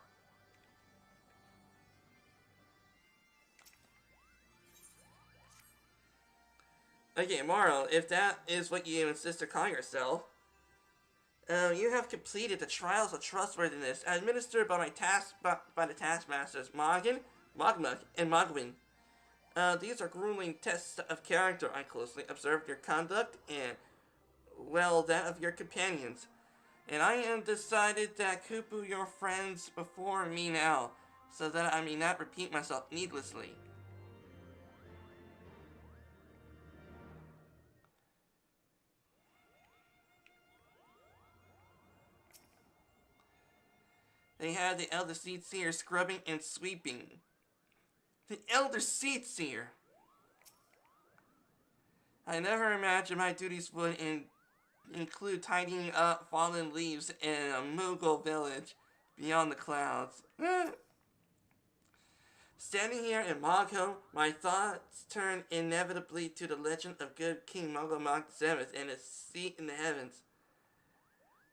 Okay, Morrow, if that is what you insist to call yourself, you have completed the trials of trustworthiness administered by the taskmasters Mogin, Mogmug, and Mogwin. These are grueling tests of character. I closely observed your conduct and, well, that of your companions. And I am decided that Kupu your friends before me now, so that I may not repeat myself needlessly. They had the Elder Seed Seer scrubbing and sweeping. The Elder Seed Seer! I never imagined my duties would include tidying up fallen leaves in a Moogle village beyond the clouds. Standing here in Mogho, my thoughts turn inevitably to the legend of good King Mogomog VII and his seat in the heavens.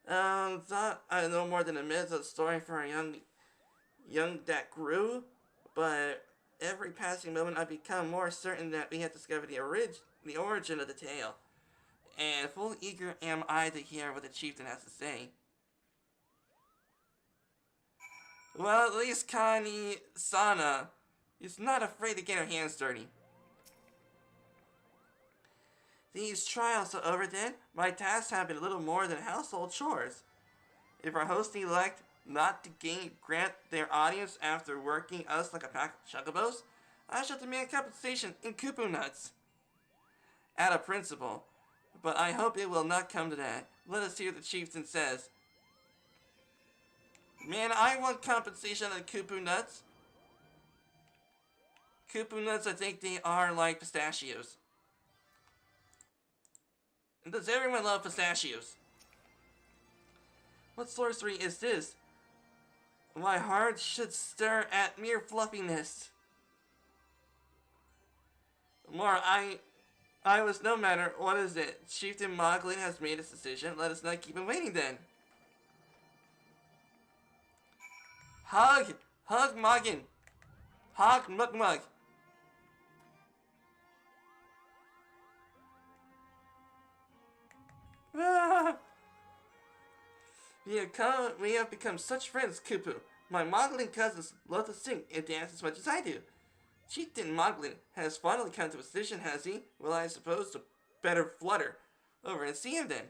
Thought I know more than a myth of story for a young that grew, but every passing moment I become more certain that we have discovered the origin of the tale. And full eager am I to hear what the chieftain has to say. Well, at least Connie Sana is not afraid to get her hands dirty. These trials are over then. My tasks have been a little more than household chores. If our hosts elect not to grant their audience after working us like a pack of chocobos, I shall demand compensation in kupu nuts. At a principle. But I hope it will not come to that. Let us hear what the chieftain says. Man, I want compensation on kupu nuts. Kupu nuts, I think they are like pistachios. And does everyone love pistachios? What sorcery is this? My heart should stir at mere fluffiness. More, I was no matter. What is it? Chieftain Moglin has made his decision. Let us not keep him waiting then. Hug! Hug Moggin! Hug Mug Mug! Ah. We have become such friends, Kupu. My Moglin cousins love to sing and dance as much as I do. Chieftain Moglin has finally come to a decision, has he? Well, I suppose to better flutter over and see him then.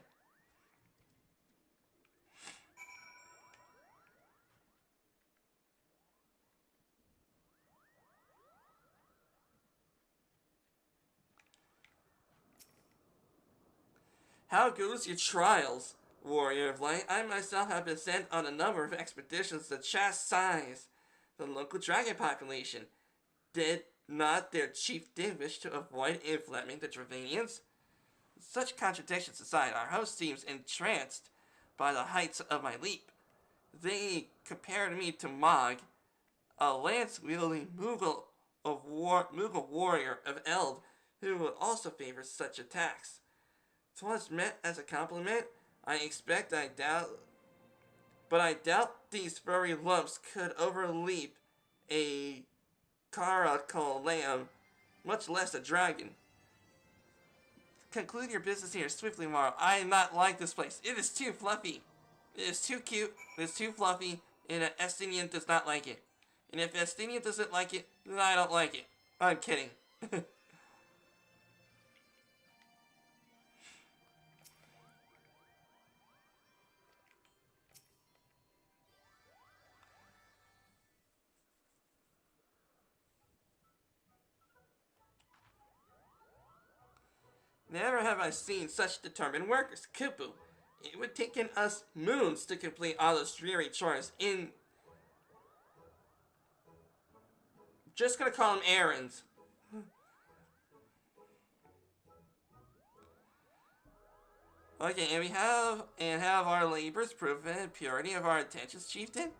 How goes your trials, warrior of light? I myself have been sent on a number of expeditions to chastise the local dragon population. Did not their chieftain wish to avoid inflaming the Dravanians? Such contradictions aside, our host seems entranced by the heights of my leap. They compared me to Mog, a lance-wielding Moogle warrior of Eld, who would also favor such attacks. 'Twas meant as a compliment. But I doubt these furry lumps could overleap a caracal lamb, much less a dragon. Conclude your business here swiftly, Maro. I not like this place. It is too fluffy. It is too cute. It is too fluffy, and Estinian does not like it. And if Estinian doesn't like it, then I don't like it. I'm kidding. Never have I seen such determined workers, Kupu. It would take us moons to complete all those dreary chores in... Just gonna call them errands. Okay, and we have our labors proven purity of our intentions, chieftain?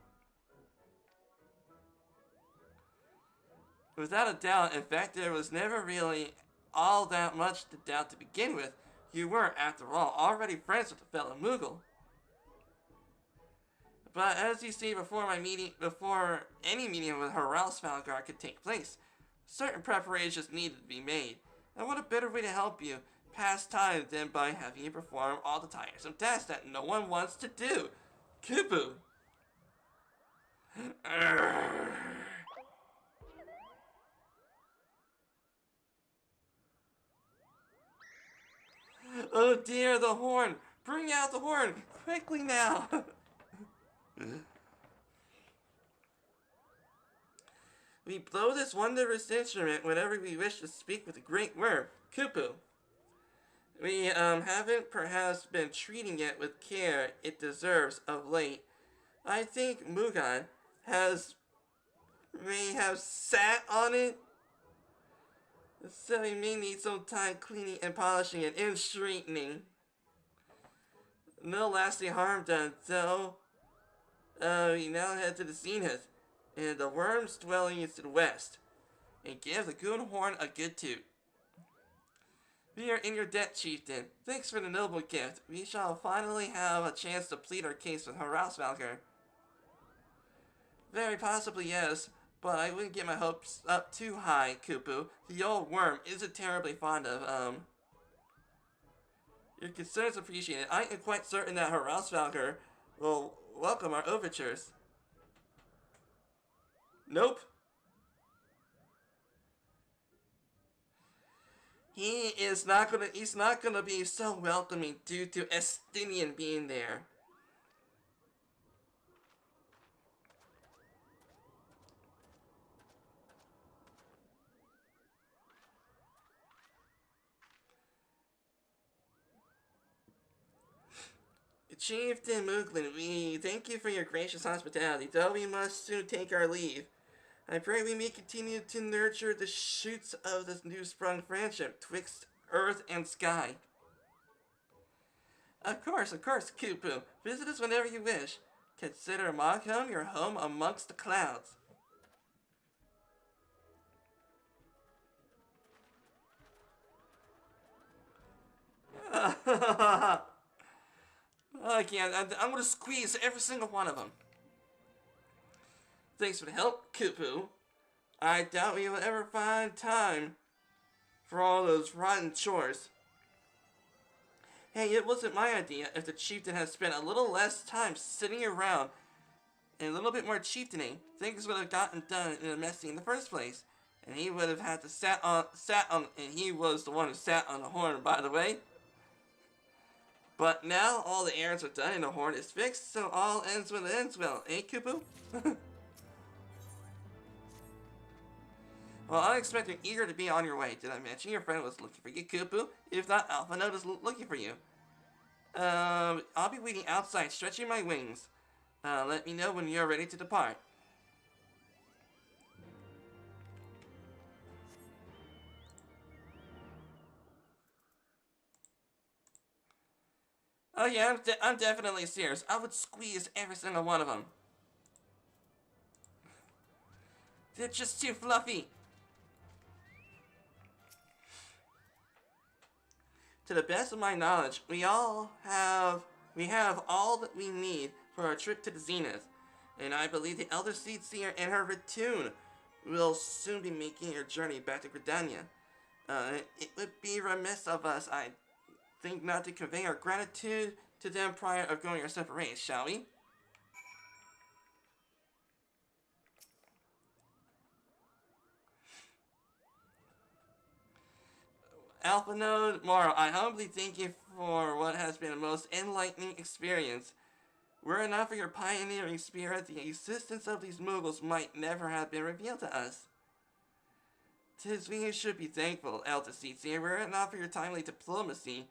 Without a doubt, in fact, there was never really all that much to doubt to begin with. You were, after all, already friends with the fellow Moogle. But as you see, before any meeting with Herausvalgar could take place, certain preparations needed to be made. And what a better way to help you pass time than by having you perform all the tiresome tasks that no one wants to do. Kupu! Oh dear, the horn! Bring out the horn! Quickly now! We blow this wondrous instrument whenever we wish to speak with the great worm, Kupu. We haven't perhaps been treating it with care it deserves of late. I think Mugan may have sat on it. So we may need some time cleaning and polishing it and straightening. No lasting harm done, though. We now head to the zenith, and the worm's dwelling is to the west. And give the goon horn a good toot. We are in your debt, chieftain. Thanks for the noble gift. We shall finally have a chance to plead our case with Herausvalgar. Very possibly, yes. But I wouldn't get my hopes up too high, Kupu. The old worm isn't terribly fond of, Your concerns appreciated. I am quite certain that Herausvalgar will welcome our overtures. Nope. He's not gonna be so welcoming due to Estinian being there. Chieftain Mooglin, we thank you for your gracious hospitality, though we must soon take our leave. I pray we may continue to nurture the shoots of this new-sprung friendship twixt earth and sky. Of course, Kupu. Visit us whenever you wish. Consider Moghome your home amongst the clouds. Okay, I'm gonna squeeze every single one of them. Thanks for the help, Kupu. I doubt we will ever find time for all those rotten chores. Hey, it wasn't my idea. If the chieftain had spent a little less time sitting around and a little bit more chieftainy, things would have gotten done in a messy in the first place. And he would have had to sat on, and he was the one who sat on the horn, by the way. But now all the errands are done and the horn is fixed, so all ends when it ends well, eh, Kupu? Well, I expect you're eager to be on your way. Did I mention your friend was looking for you, Kupu? If not, Alpha Note is looking for you. I'll be waiting outside, stretching my wings. Let me know when you're ready to depart. Oh yeah, I'm definitely serious. I would squeeze every single one of them. They're just too fluffy. To the best of my knowledge, we have all that we need for our trip to the Zenith, and I believe the Elder Seed Seer and her Ratoon will soon be making her journey back to Gridania. It would be remiss of us, I think, not to convey our gratitude to them prior of going our separate ways, shall we? Alpha Node Moro, I humbly thank you for what has been a most enlightening experience. Were it not for your pioneering spirit, the existence of these Muggles might never have been revealed to us. 'Tis we should be thankful, Elder Seedseer. Were it not for your timely diplomacy,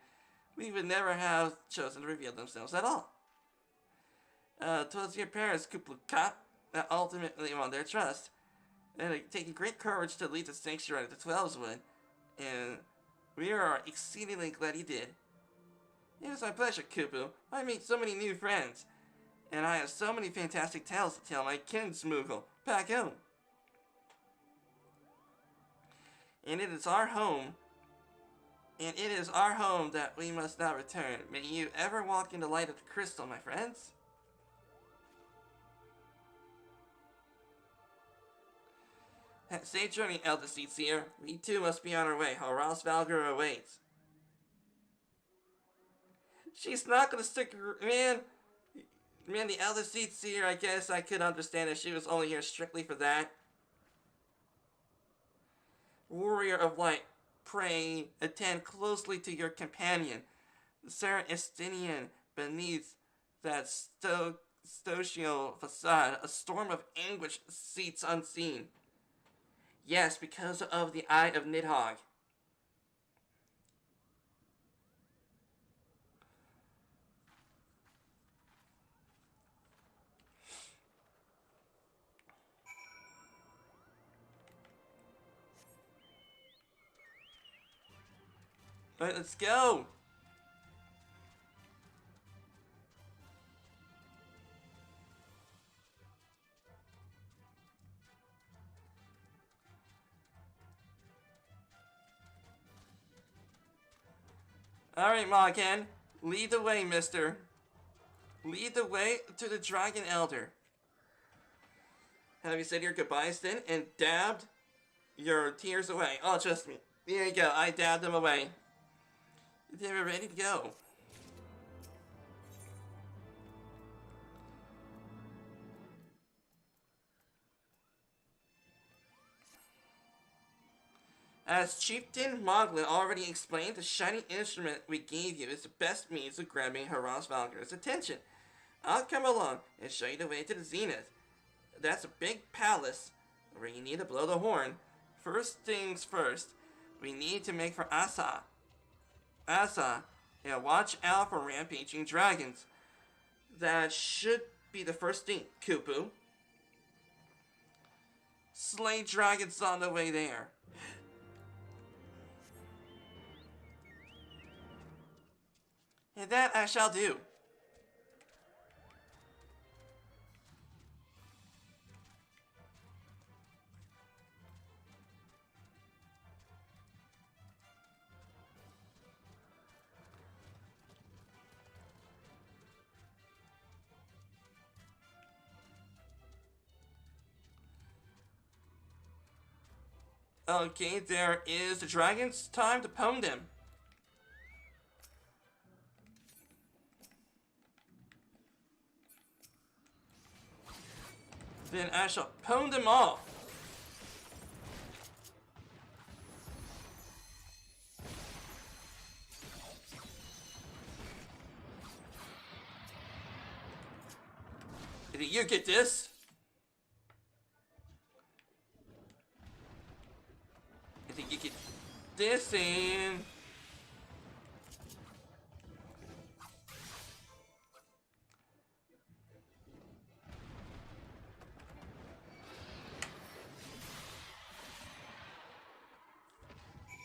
we would never have chosen to reveal themselves at all. 'Twas your parents, Kuplukat, that ultimately won their trust, and it taken great courage to lead the sanctuary to Twelveswood, and we are exceedingly glad you did. It was my pleasure, Kupu. I meet so many new friends, and I have so many fantastic tales to tell my kinsmoogle back home. And it is our home that we must now return. May you ever walk in the light of the crystal, my friends. Safe journey, Elder Seedseer. We too must be on our way. Horace Valgur awaits. She's not gonna stick. Man, the Elder Seedseer, I guess I could understand if she was only here strictly for that. Warrior of Light, pray attend closely to your companion, Sir Estinian, beneath that stoical facade. A storm of anguish seats unseen. Yes, because of the Eye of Nidhogg. Alright, let's go! Alright, Moghan. Lead the way, mister. Lead the way to the Dragon Elder. Have you said your goodbyes then and dabbed your tears away? Oh, trust me. There you go. I dabbed them away. They were ready to go. As Chieftain Moglin already explained, the shiny instrument we gave you is the best means of grabbing Herausvalgar's attention. I'll come along and show you the way to the Zenith. That's a big palace where you need to blow the horn. First things first, we need to make for Asa. And watch out for rampaging dragons. That should be the first thing, Kupu. Slay dragons on the way there. And that I shall do. Okay, there is the dragons. Time to pwn them. Then I shall pwn them all. You get this. I think you get this in.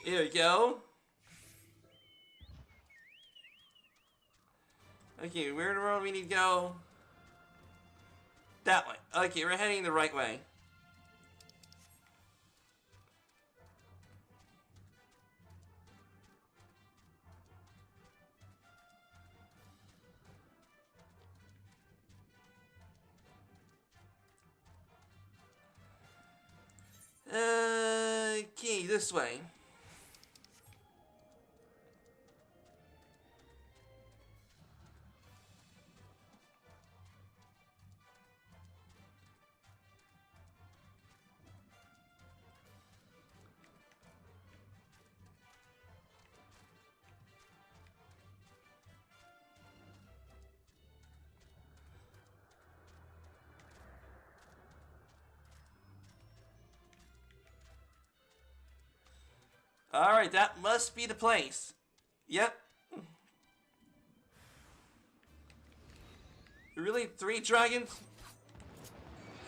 Here we go. Okay, where in the world we need to go? That way. Okay, we're heading the right way. Okay, this way. Alright, that must be the place. Yep. Really? 3 dragons?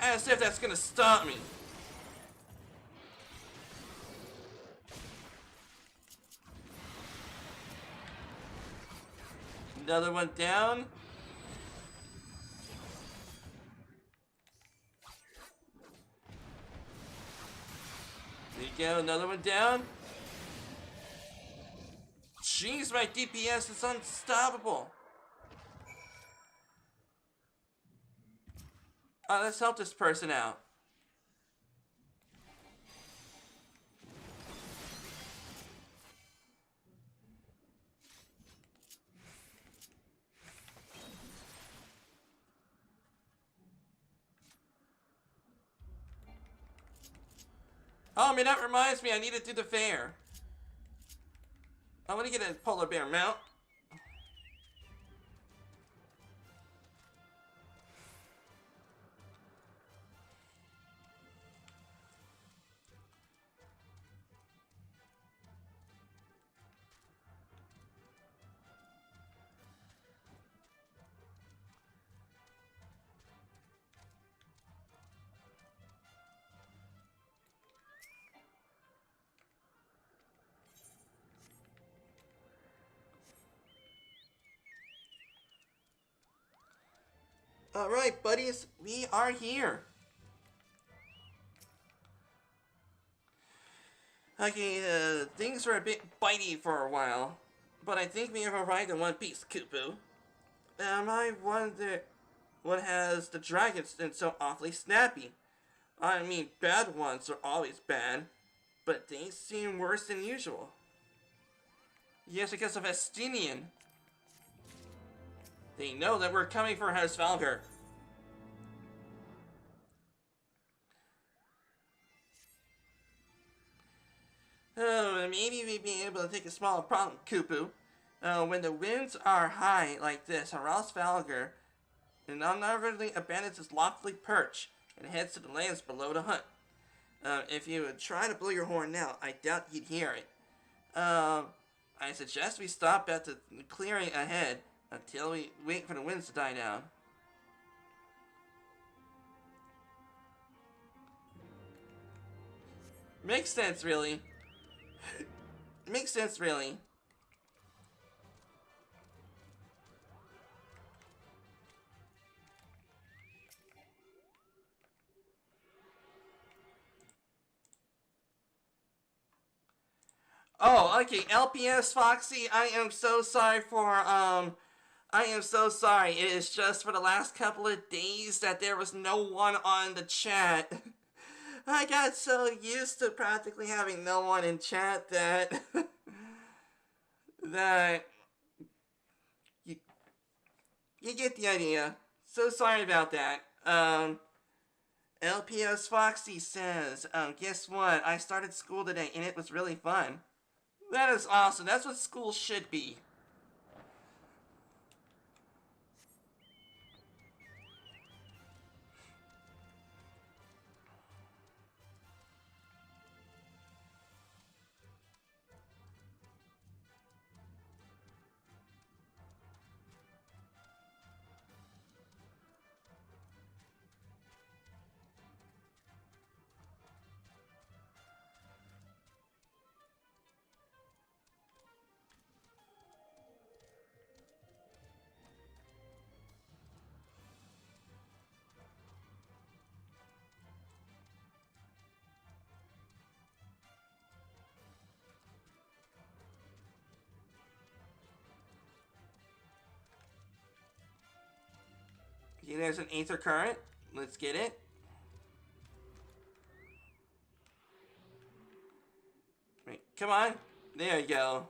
As if that's gonna stop me. Another one down. There you go, another one down. Jeez, my DPS is unstoppable. Let's help this person out. Oh man, that reminds me, I need to do the fair. I want to get a polar bear mount. Alright, buddies, we are here. Okay, things were a bit bitey for a while, but I think we have arrived in one piece, Kupu. I wonder what has the dragons been so awfully snappy? I mean, bad ones are always bad, but they seem worse than usual. Yes, because of Estinian. They know that we're coming for Herausvalgar. small problem, Kupu. When the winds are high like this, Haras Valgar unnervingly abandons his lofty perch and heads to the lands below to hunt. If you would try to blow your horn now, I doubt you'd hear it. I suggest we stop at the clearing ahead until we wait for the winds to die down. Makes sense, really. Makes sense, really. Oh, okay, LPS Foxy, I am so sorry for, I am so sorry. It is just for the last couple of days that there was no one on the chat. I got so used to practically having no one in chat that, that, you get the idea. So sorry about that. LPS Foxy says, guess what? I started school today and it was really fun. That is awesome. That's what school should be. Okay, there's an Aether Current. Let's get it. Wait, come on. There you go.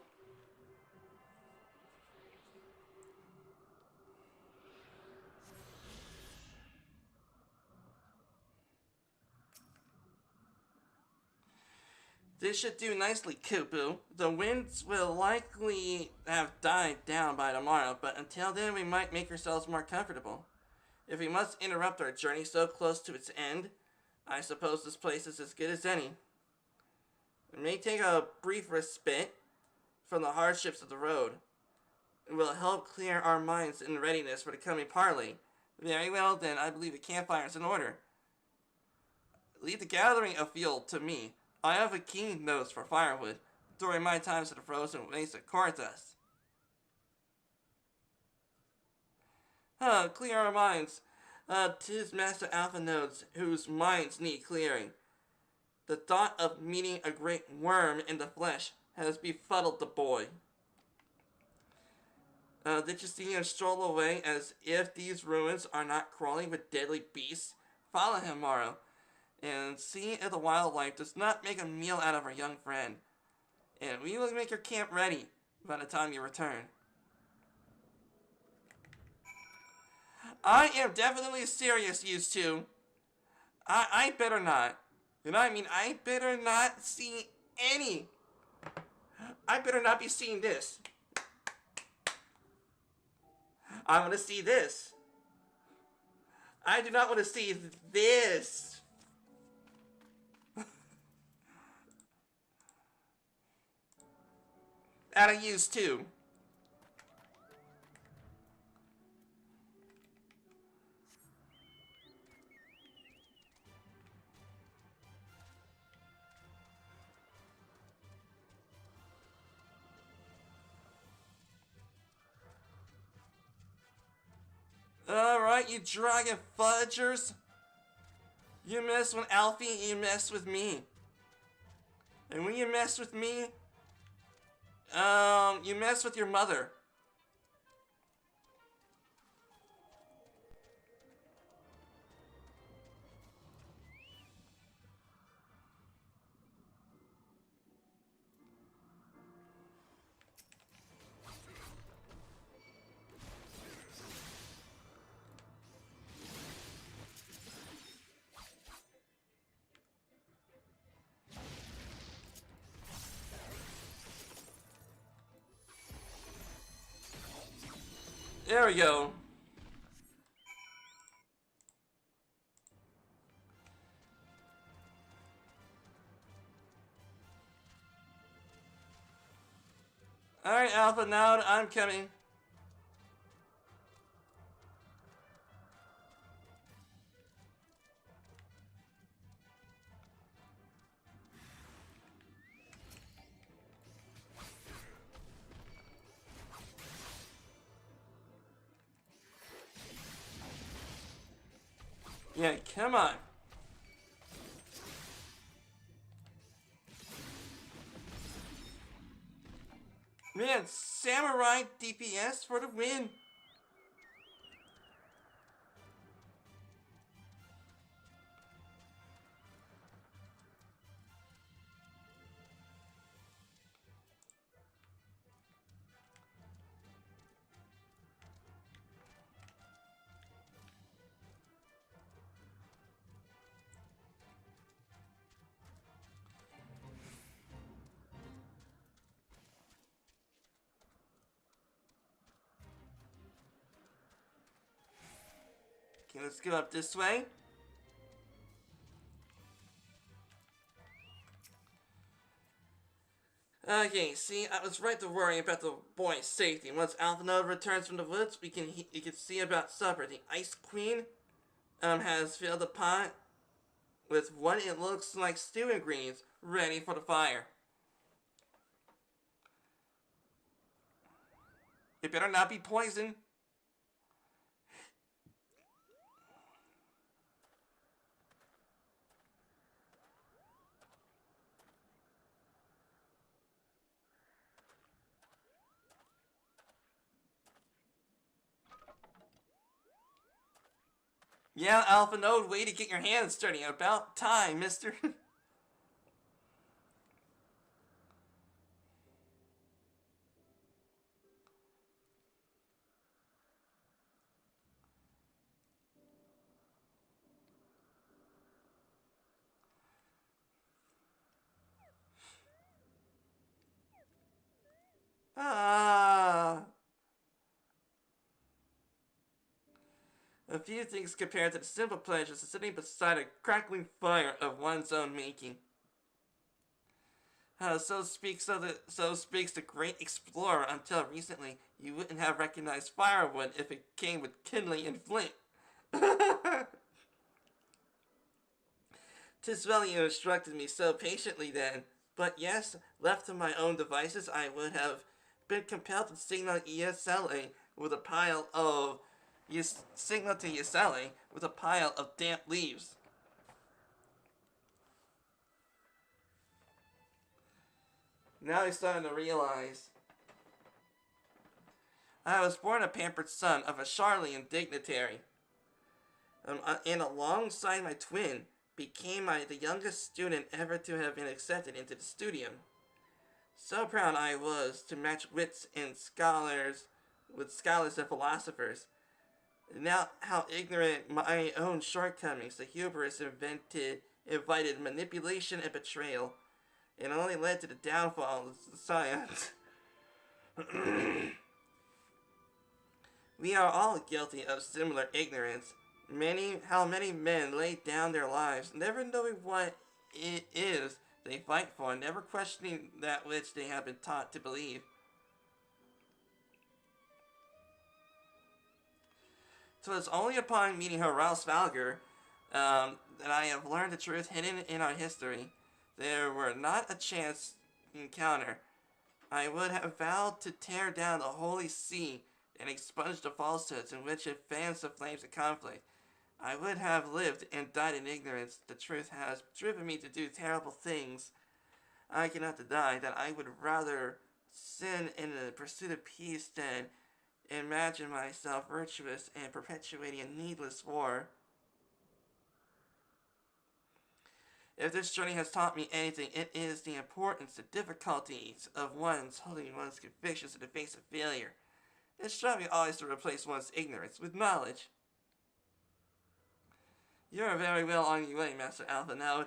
This should do nicely, Kupu. The winds will likely have died down by tomorrow, but until then we might make ourselves more comfortable. If we must interrupt our journey so close to its end, I suppose this place is as good as any. It may take a brief respite from the hardships of the road. It will help clear our minds in readiness for the coming parley. Very well then, I believe the campfire is in order. Leave the gathering afield to me. I have a keen nose for firewood during my times at the frozen wastes of Cortus. Clear our minds. 'Tis Master Alpha nodes whose minds need clearing. The thought of meeting a great worm in the flesh has befuddled the boy. Did you see him stroll away as if these ruins are not crawling with deadly beasts? Follow him, Morrow, and see if the wildlife does not make a meal out of our young friend. And we will make your camp ready by the time you return. I am definitely serious, used to. I better not. You know what I mean? I better not see any. I better not be seeing this. I want to see this. I do not want to see this. Out of use too. Alright, you dragon fudgers. You mess with Alfie, you mess with me. And when you mess with me, you mess with your mother. There we go. Alright, Alpha, now I'm coming. Yeah, come on. Man, Samurai DPS for the win. Okay, let's go up this way. Okay, see, I was right to worry about the boy's safety. Once Alpha Node returns from the woods, you can see about supper. The Ice Queen has filled a pot with what it looks like stew ingredients ready for the fire. It better not be poison. Yeah, Alpha Node, way to get your hands dirty. About time, mister. Ah. A few things compared to the simple pleasures of sitting beside a crackling fire of one's own making. So speaks the great explorer. Until recently, you wouldn't have recognized firewood if it came with kindling and flint. 'Tis well you instructed me so patiently then. But yes, left to my own devices, I would have been compelled to signal ESLA with a pile of damp leaves. Now he's starting to realize. I was born a pampered son of a Charlian dignitary. And alongside my twin, became the youngest student ever to have been accepted into the studium. So proud I was to match wits and scholars with scholars and philosophers. Now how ignorant my own shortcomings, the hubris invited manipulation and betrayal. It only led to the downfall of science. We are all guilty of similar ignorance. How many men lay down their lives, never knowing what it is they fight for, never questioning that which they have been taught to believe. So it's only upon meeting Horace Valger that I have learned the truth hidden in our history. There were not a chance encounter. I would have vowed to tear down the holy see and expunge the falsehoods in which it fans the flames of conflict. I would have lived and died in ignorance. The truth has driven me to do terrible things. I cannot deny that I would rather sin in the pursuit of peace than imagine myself virtuous and perpetuating a needless war. If this journey has taught me anything, it is the importance, the difficulties of holding one's convictions in the face of failure. It's striving always to replace one's ignorance with knowledge. You are very well on your way, Master Alpha. Now,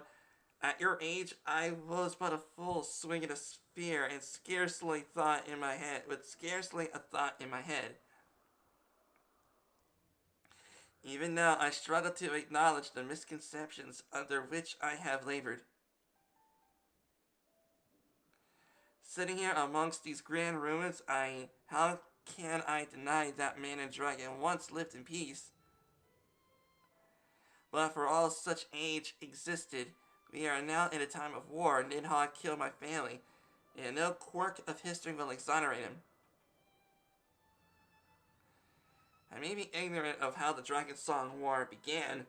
at your age, I was but a fool swinging a spear and scarcely a thought in my head. Even now, I struggle to acknowledge the misconceptions under which I have labored. Sitting here amongst these grand ruins, how can I deny that man and dragon once lived in peace? But for all such age existed, we are now in a time of war. Nidhogg killed my family, and no quirk of history will exonerate him. I may be ignorant of how the Dragon Song War began,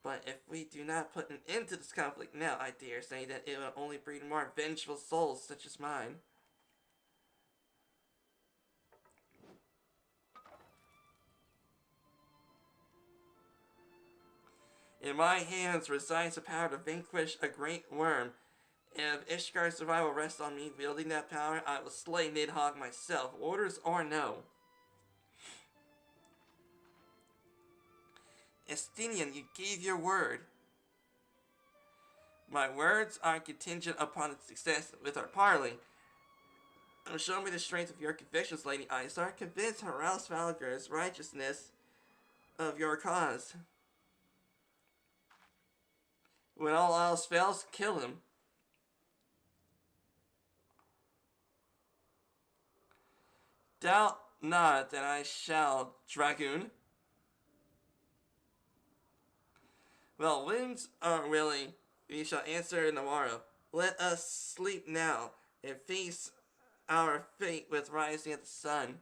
but if we do not put an end to this conflict now, I dare say that it will only breed more vengeful souls such as mine. In my hands resides the power to vanquish a great worm. If Ishgar's survival rests on me wielding that power, I will slay Nidhogg myself, orders or no. Estinian, you gave your word. My words are contingent upon its success with our parley. Show me the strength of your convictions, Lady Isar. Convince Heraus Valgar's righteousness of your cause. When all else fails, kill him. Doubt not that I shall, Dragoon. Well, winds are willing, we shall answer in the morrow. Let us sleep now, and face our fate with rising of the sun.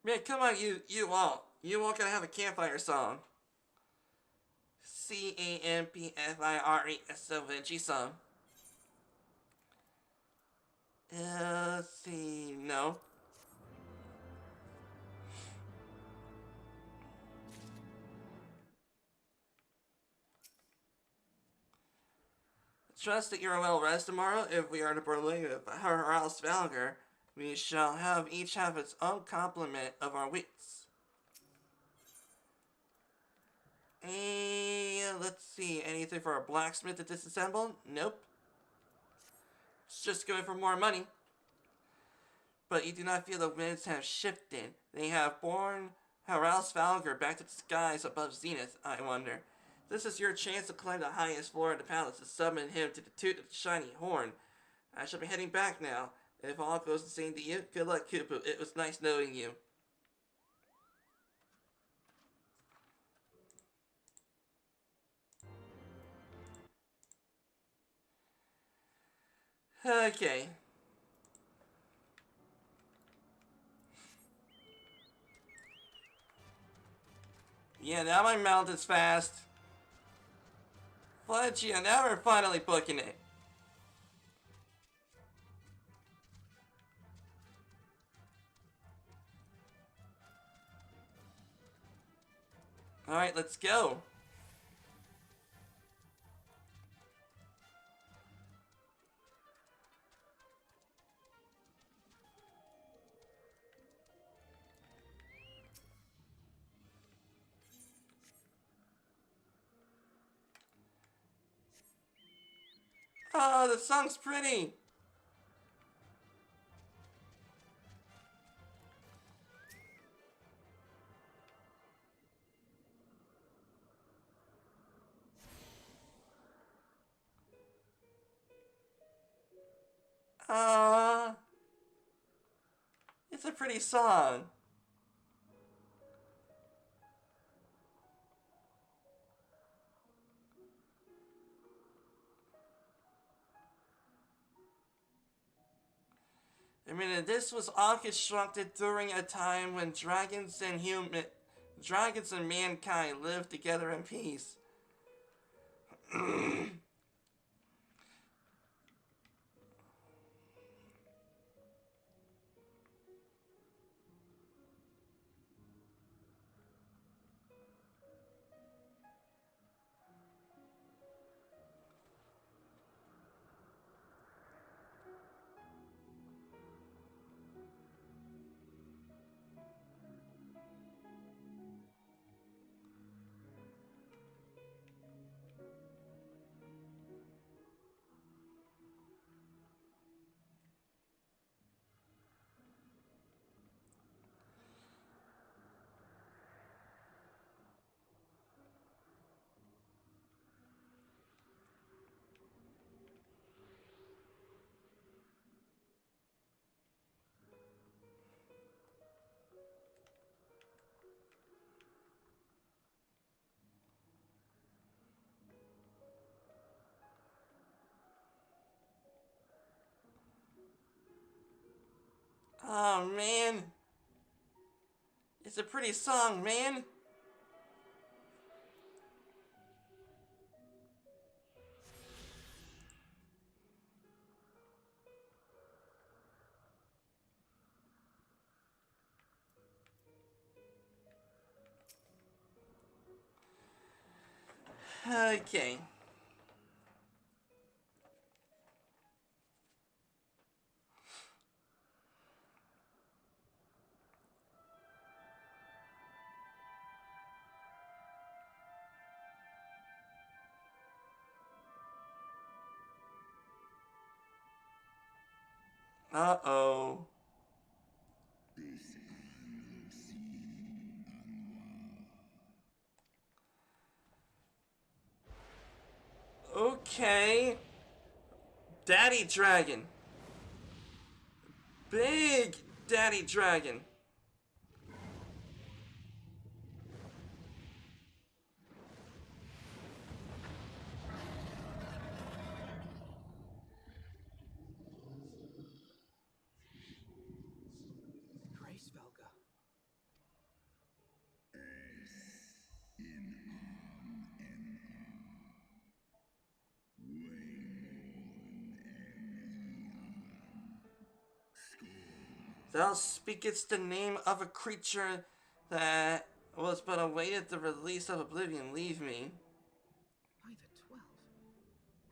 Man, come on, you all. You all gotta have a campfire song. CAMPFIRESONG song. Let's see, no. Trust that you are well rested tomorrow. If we are to parley with Heraus Valgar, we shall each have its own complement of our wits. Let's see, anything for a blacksmith to disassemble? Nope. It's just going for more money. But you do not feel the winds have shifted. They have borne Heraus Valgar back to the skies above Zenith, I wonder. This is your chance to climb the highest floor of the palace and summon him to the toot of the shiny horn. I shall be heading back now. If all goes the same to you, good luck, Kupu. It was nice knowing you. Okay. Yeah, now my mount is fast. Fletchia, now we're finally booking it. Alright, let's go. Oh, the song's pretty. It's a pretty song. I mean, this was orchestrated during a time when dragons and mankind lived together in peace. Oh, man. It's a pretty song, man. Okay. Uh-oh. Okay. Daddy Dragon. Big Daddy Dragon. Grace Velga. Thou speakest the name of a creature that was but awaited the release of oblivion. Leave me. By the 12.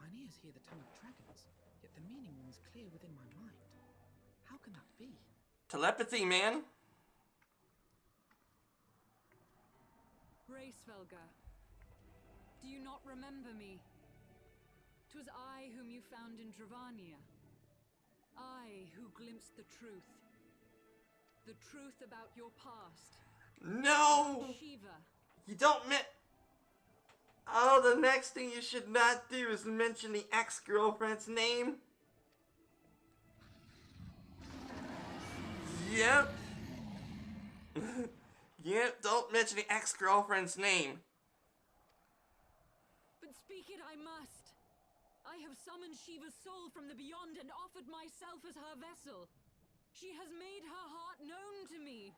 Mine ears hear the tongue of dragons, yet the meaning rings clear within my mind. How can that be? Telepathy, man. Grace Velga, do you not remember me? 'Twas I whom you found in Dravania. I who glimpsed the truth. The truth about your past. No! Shiva. You don't Oh, the next thing you should not do is mention the ex-girlfriend's name. Yep. Yep, don't mention the ex-girlfriend's name. But speak it I must. I have summoned Shiva's soul from the beyond and offered myself as her vessel. She has made her heart known to me.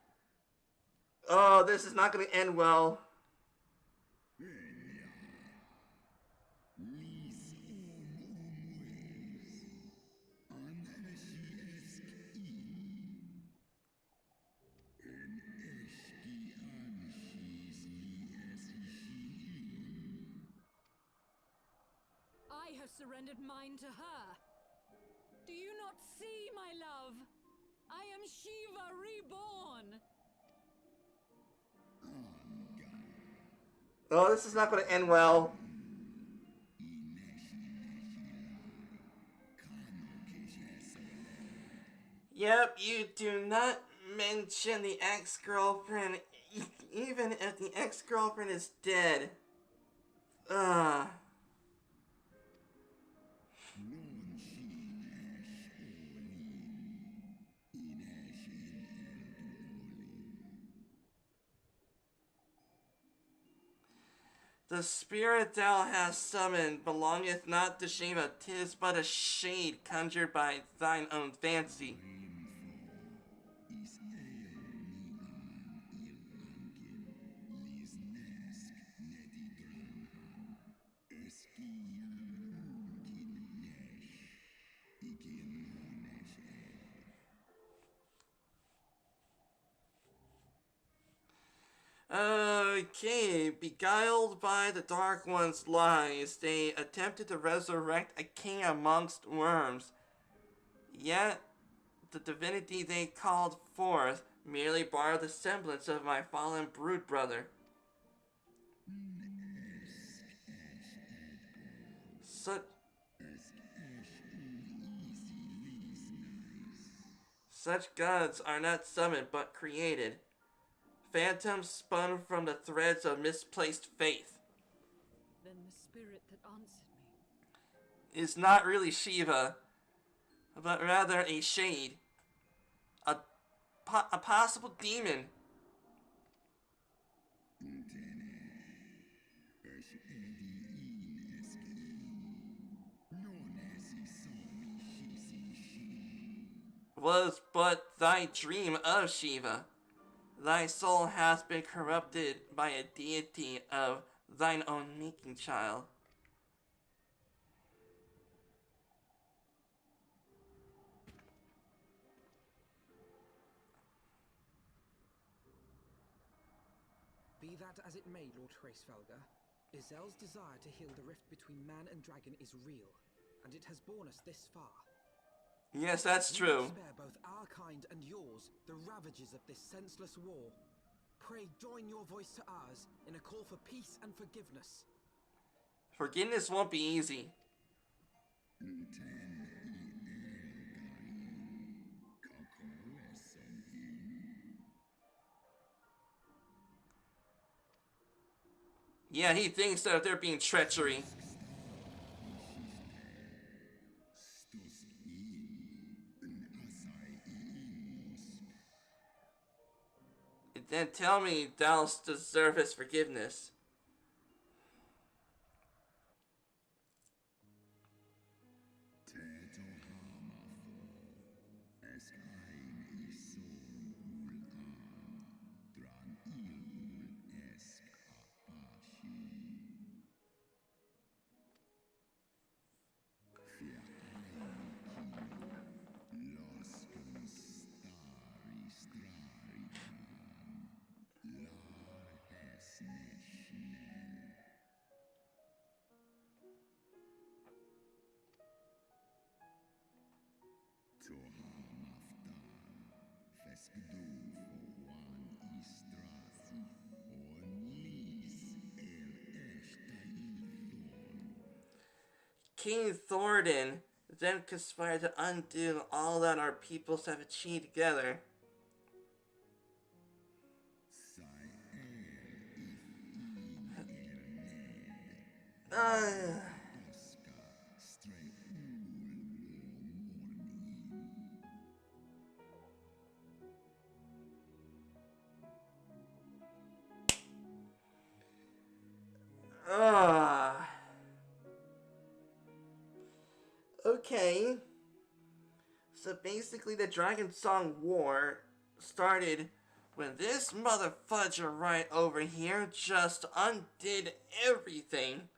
Oh, this is not going to end well. I have surrendered mine to her. Do you not see, my love? I am Shiva reborn. Oh, this is not going to end well. Yep, you do not mention the ex-girlfriend, even if the ex-girlfriend is dead. Ugh. The spirit thou hast summoned belongeth not to Shiva, 'tis but a shade conjured by thine own fancy. Okay, beguiled by the Dark One's lies, they attempted to resurrect a king amongst worms. Yet, the divinity they called forth merely borrowed the semblance of my fallen brood brother. Such gods are not summoned but created. Phantoms spun from the threads of misplaced faith. Then the spirit that answered me Is not really Shiva, but rather a shade. A possible demon. was but thy dream of Shiva. Thy soul has been corrupted by a deity of thine own making, child. Be that as it may, Lord Hraesvelga, Izel's desire to heal the rift between man and dragon is real, and it has borne us this far. Yes, that's We true. must spare both our kind and yours the ravages of this senseless war. Pray join your voice to ours in a call for peace and forgiveness. Forgiveness won't be easy. Yeah, he thinks that they're being treachery. Then tell me thou deservest forgiveness. King Thornton then conspired to undo all that our peoples have achieved together. Okay. So basically the Dragon Song War started when this motherfudger right over here just undid everything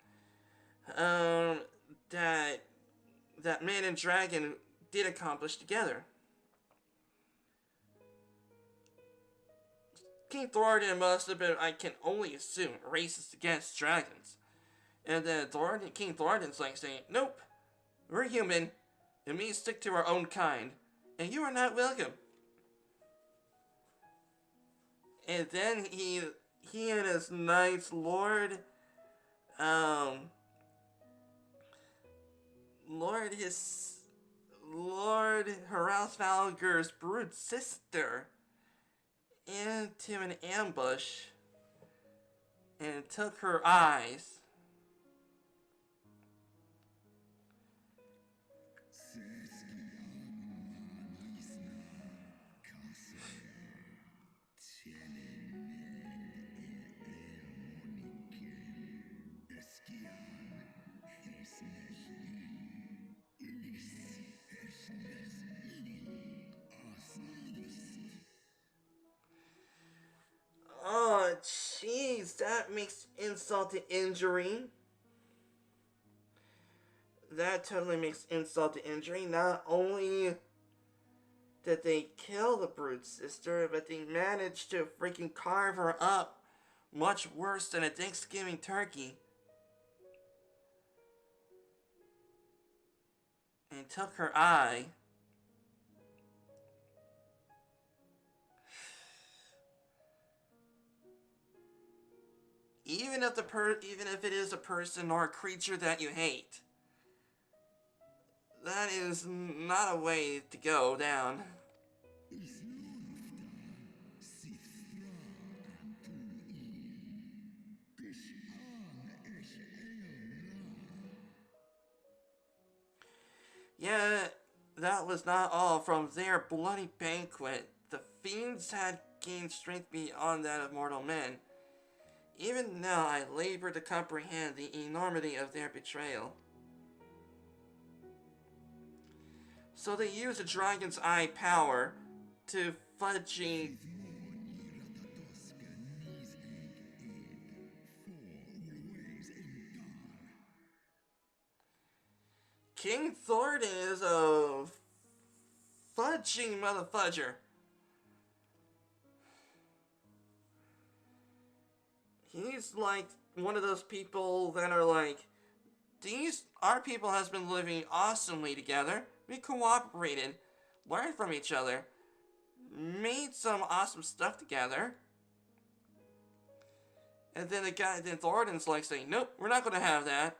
that man and dragon did accomplish together. King Thornton must have been, I can only assume, racist against dragons. And then King Thornton's like saying, nope, we're human, and we stick to our own kind, and you are not welcome. And then he and his knights, Lord Hraesvelga's brood sister into an ambush and took her eyes. Oh, jeez, that makes insult to injury. That totally makes insult to injury. Not only did they kill the brood sister, but they managed to freaking carve her up much worse than a Thanksgiving turkey. And took her eye. Even if it is a person or a creature that you hate, that is not a way to go down. Yeah, that was not all. From their bloody banquet, the fiends had gained strength beyond that of mortal men. Even now, I labor to comprehend the enormity of their betrayal. So they use the dragon's eye power to fudging. King Thornton is a fudging motherfudger. He's like one of those people that are like, our people has been living awesomely together. We cooperated, learned from each other, made some awesome stuff together. And then Thornton's like saying, nope, we're not going to have that.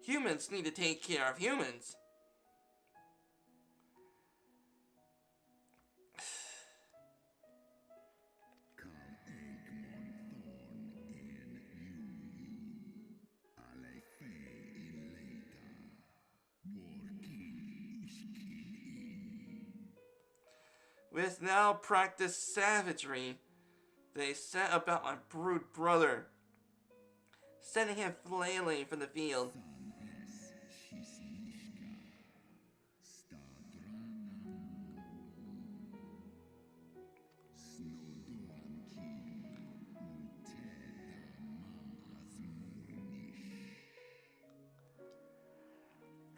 Humans need to take care of humans. With now practiced savagery, they set about my brute brother, sending him flailing from the field.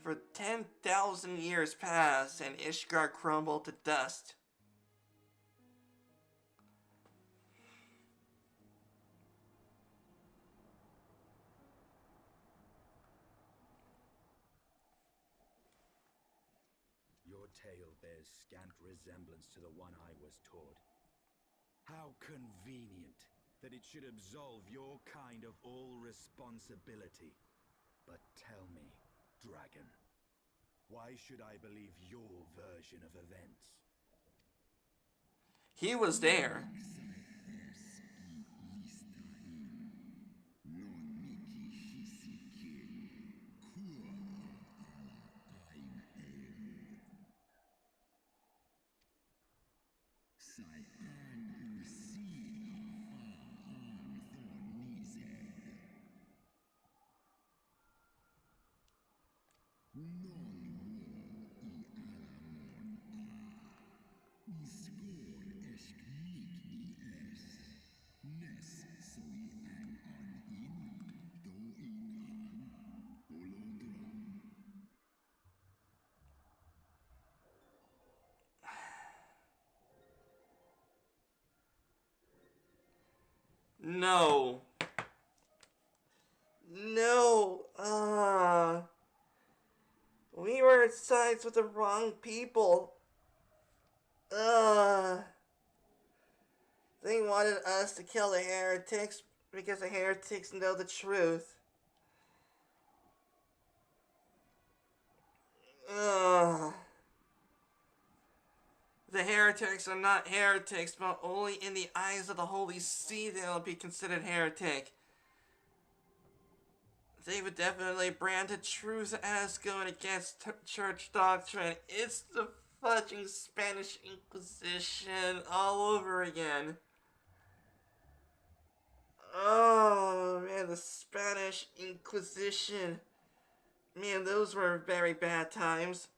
For 10,000 years passed, and Ishgar crumbled to dust. Your tale bears scant resemblance to the one I was taught. How convenient that it should absolve your kind of all responsibility. But tell me, dragon, why should I believe your version of events? He was there. No. No. We were at sides with the wrong people. They wanted us to kill the heretics because the heretics know the truth. The heretics are not heretics, but only in the eyes of the Holy See they'll be considered heretic. They would definitely brand the truth as going against church doctrine. It's the fudging Spanish Inquisition all over again. Oh man, the Spanish Inquisition. Man, those were very bad times.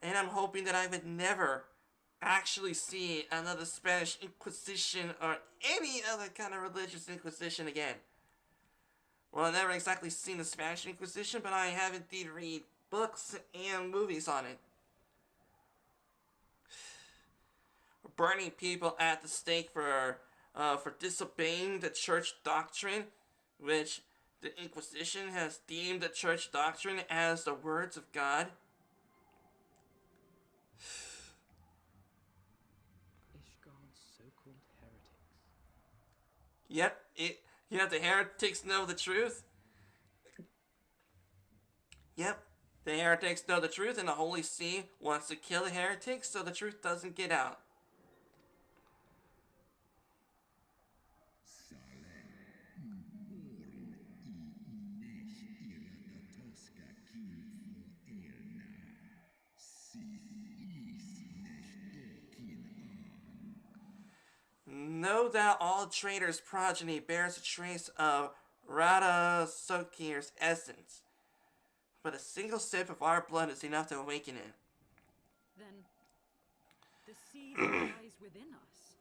And I'm hoping that I would never actually see another Spanish Inquisition or any other kind of religious Inquisition again. Well, I've never exactly seen the Spanish Inquisition, but I have indeed read books and movies on it. Burning people at the stake for disobeying the church doctrine, which the Inquisition has deemed the church doctrine as the words of God. Ishgard's so-called heretics. Yep, the heretics know the truth. Yep, the heretics know the truth, and the Holy See wants to kill the heretics so the truth doesn't get out. Know that all traitors' progeny bears a trace of Radha Sokir's essence. But a single sip of our blood is enough to awaken it. Then, the seed lies within us.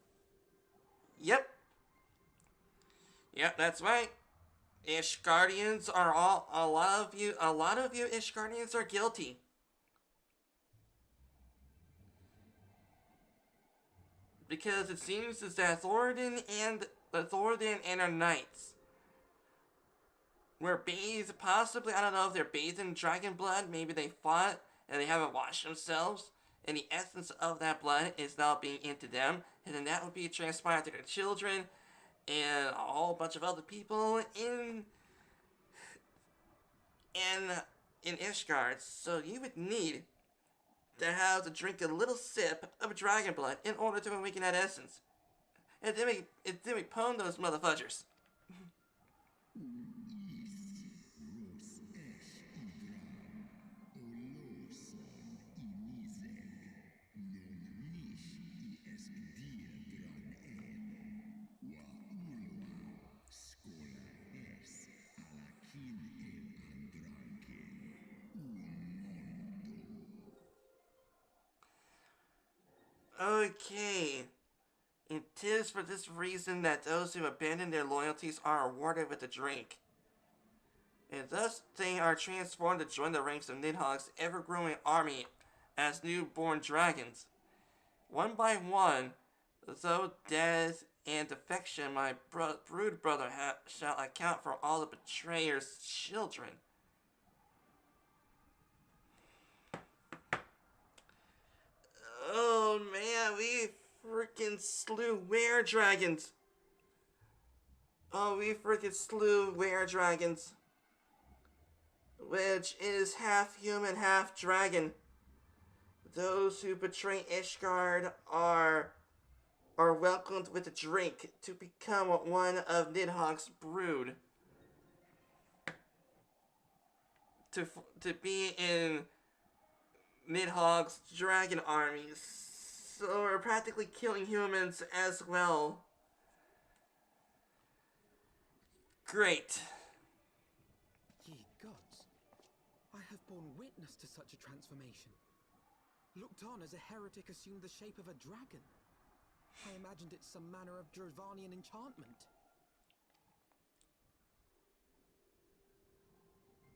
Yep. Yep, that's right. Ishgardians are a lot of you Ishgardians are guilty. Because it seems as that Thoradin and our knights were bathed, possibly, I don't know if they're bathed in dragon blood, maybe they fought and they haven't washed themselves, and the essence of that blood is now being into them, and then that would be transpired to their children, and a whole bunch of other people in Ishgard. So you would need to have to drink a little sip of dragon blood in order to awaken that essence. And then we pwn those motherfuckers. Okay. It is for this reason that those who abandon their loyalties are rewarded with a drink. And thus they are transformed to join the ranks of Nidhogg's ever-growing army as newborn dragons. One by one, though death and defection, my brood brother shall account for all the betrayer's children. Oh man, we freaking slew were-dragons. Oh, we freaking slew were-dragons. Which is half human, half dragon. Those who betray Ishgard are welcomed with a drink to become one of Nidhogg's brood. To be in Nidhogg's dragon armies. So we're practically killing humans as well. Great. Ye gods, I have borne witness to such a transformation. Looked on as a heretic assumed the shape of a dragon. I imagined it some manner of Dravanian enchantment.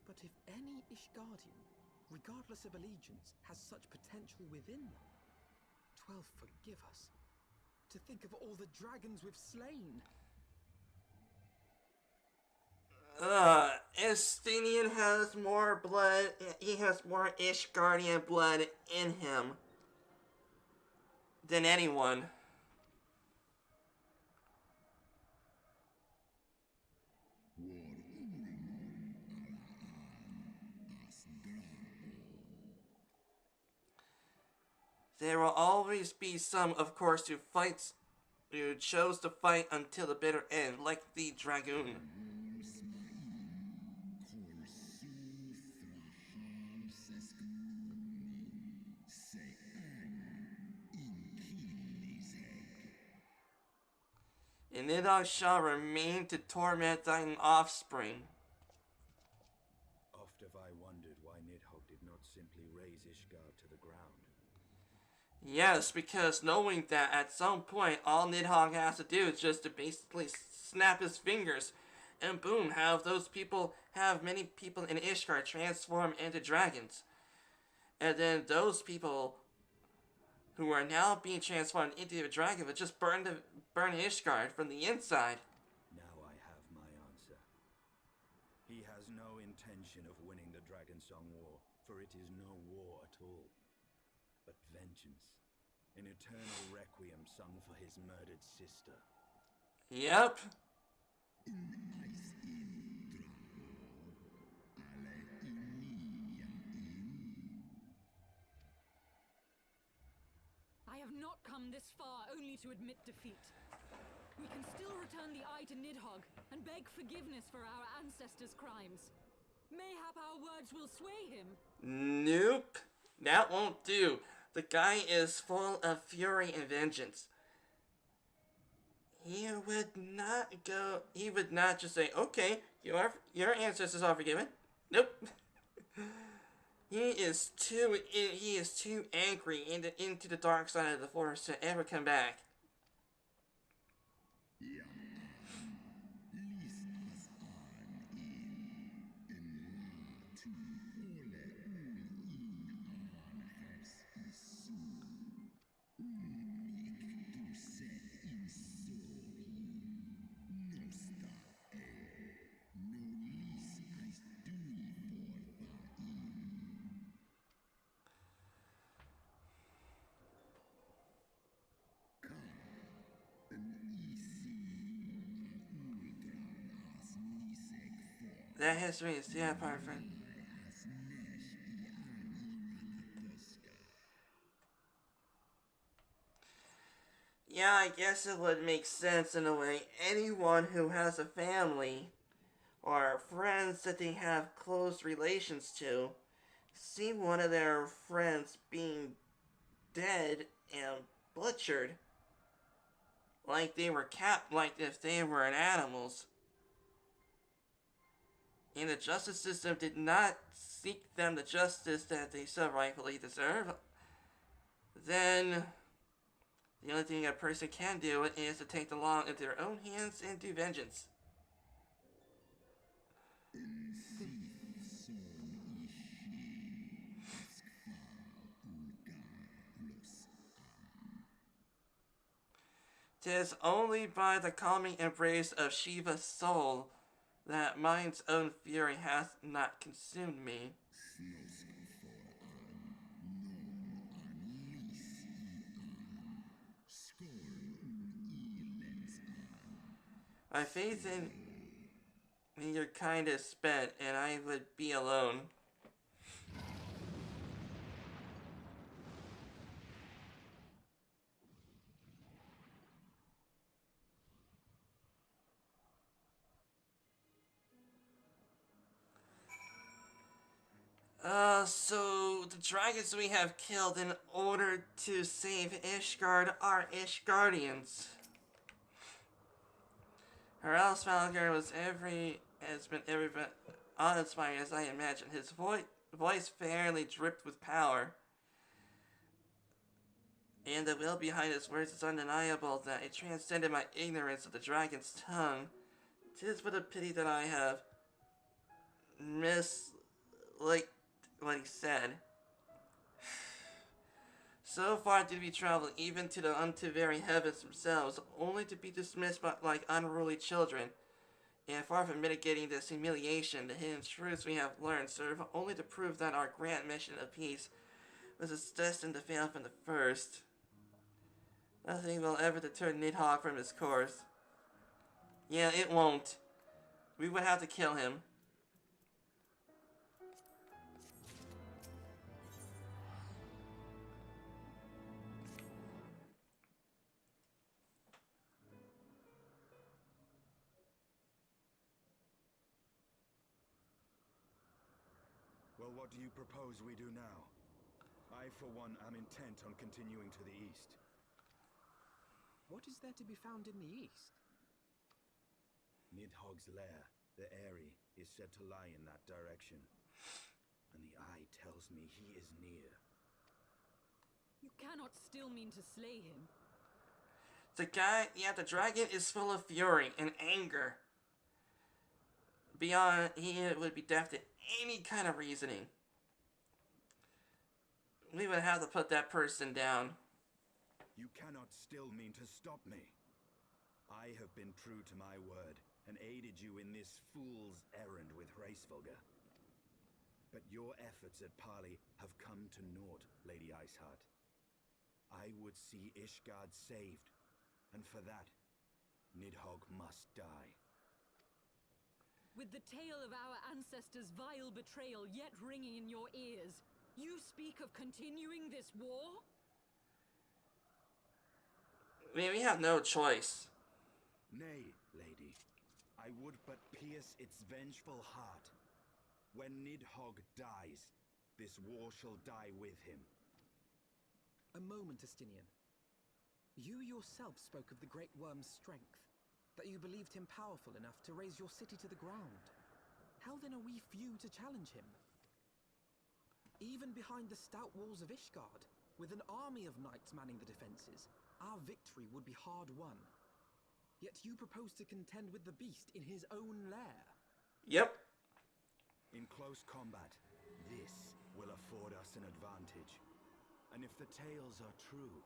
But if any Ishgardian, regardless of allegiance, has such potential within them, 12 forgive us. To think of all the dragons we've slain. Estinian has more blood. He has more Ishgardian blood in him than anyone. There will always be some, of course, who chose to fight until the bitter end, like the Dragoon. And Nidhogg shall remain to torment thine offspring. Oft have I wondered why Nidhogg did not simply raise Ishgard to the ground. Yes, because knowing that at some point all Nidhogg has to do is just to basically snap his fingers and boom, have many people in Ishgard transform into dragons. And then those people who are now being transformed into a dragon would just burn Ishgard from the inside. Now I have my answer. He has no intention of winning the Dragonsong War, for it is no war at all, but vengeance. An eternal requiem sung for his murdered sister. Yep. I have not come this far only to admit defeat. We can still return the eye to Nidhogg and beg forgiveness for our ancestors' crimes. Mayhap our words will sway him. Nope. That won't do. The guy is full of fury and vengeance. He would not just say, okay, your ancestors are forgiven. Nope. He is too angry into the dark side of the force to ever come back. That history is too apart from. Yeah, I guess it would make sense in a way. Anyone who has a family or friends that they have close relations to see one of their friends being dead and butchered like they were like if they were animals. And the justice system did not seek them the justice that they so rightfully deserve, then the only thing a person can do is to take the law into their own hands and do vengeance. Tis only by the calming embrace of Shiva's soul that mine's own fury hath not consumed me. My faith in your kind is spent, and I would be alone. So the dragons we have killed in order to save Ishgard are Ishgardians. Her else Valgar has been every bit uninspired as I imagined. His voice fairly dripped with power. And the will behind his words is undeniable that it transcended my ignorance of the dragon's tongue. 'Tis but a pity that I have like what he said. So far did we travel even to the very heavens themselves, only to be dismissed by, like unruly children. And far from mitigating this humiliation, the hidden truths we have learned serve only to prove that our grand mission of peace was destined to fail from the first. Nothing will ever deter Nidhogg from his course. Yeah, it won't. We would have to kill him. Well, what do you propose we do now? I, for one, am intent on continuing to the east. What is there to be found in the east? Nidhogg's lair, the Eyrie, is said to lie in that direction. And the eye tells me he is near. You cannot still mean to slay him. The dragon is full of fury and anger. Beyond, he would be deaf to any kind of reasoning. We would have to put that person down. You cannot still mean to stop me. I have been true to my word and aided you in this fool's errand with Hraesvelgr. But your efforts at parley have come to naught, Lady Iceheart. I would see Ishgard saved, and for that, Nidhogg must die. With the tale of our ancestors' vile betrayal yet ringing in your ears, you speak of continuing this war? I mean, we have no choice. Nay, lady. I would but pierce its vengeful heart. When Nidhogg dies, this war shall die with him. A moment, Estinian. You yourself spoke of the Great Worm's strength, that you believed him powerful enough to raise your city to the ground. How then are we few to challenge him? Even behind the stout walls of Ishgard, with an army of knights manning the defenses, our victory would be hard won. Yet you propose to contend with the beast in his own lair. Yep. In close combat, this will afford us an advantage. And if the tales are true,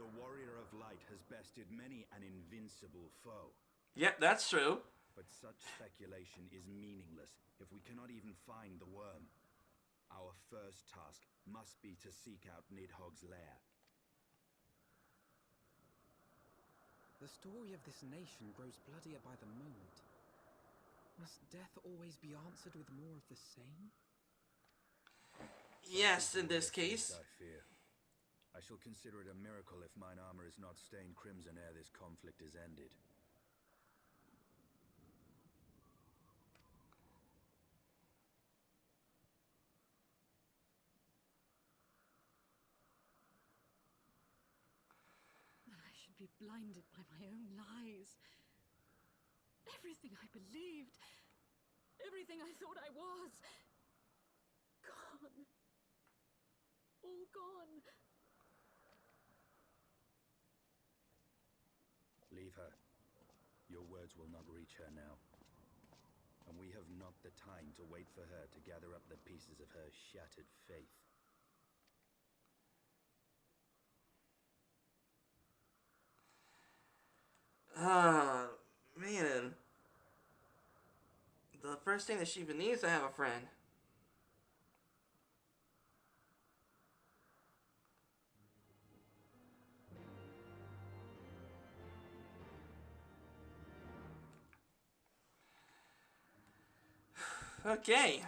the Warrior of Light has bested many an invincible foe. Yep, that's true. But such speculation is meaningless if we cannot even find the worm. Our first task must be to seek out Nidhogg's lair. The story of this nation grows bloodier by the moment. Must death always be answered with more of the same? Yes, in this case. I fear. I shall consider it a miracle if mine armor is not stained crimson ere this conflict is ended. Be blinded by my own lies. Everything I believed, everything I thought I was, gone. All gone. Leave her. Your words will not reach her now. And we have not the time to wait for her to gather up the pieces of her shattered faith. Ah, man. The first thing that she even needs is to have a friend. Okay.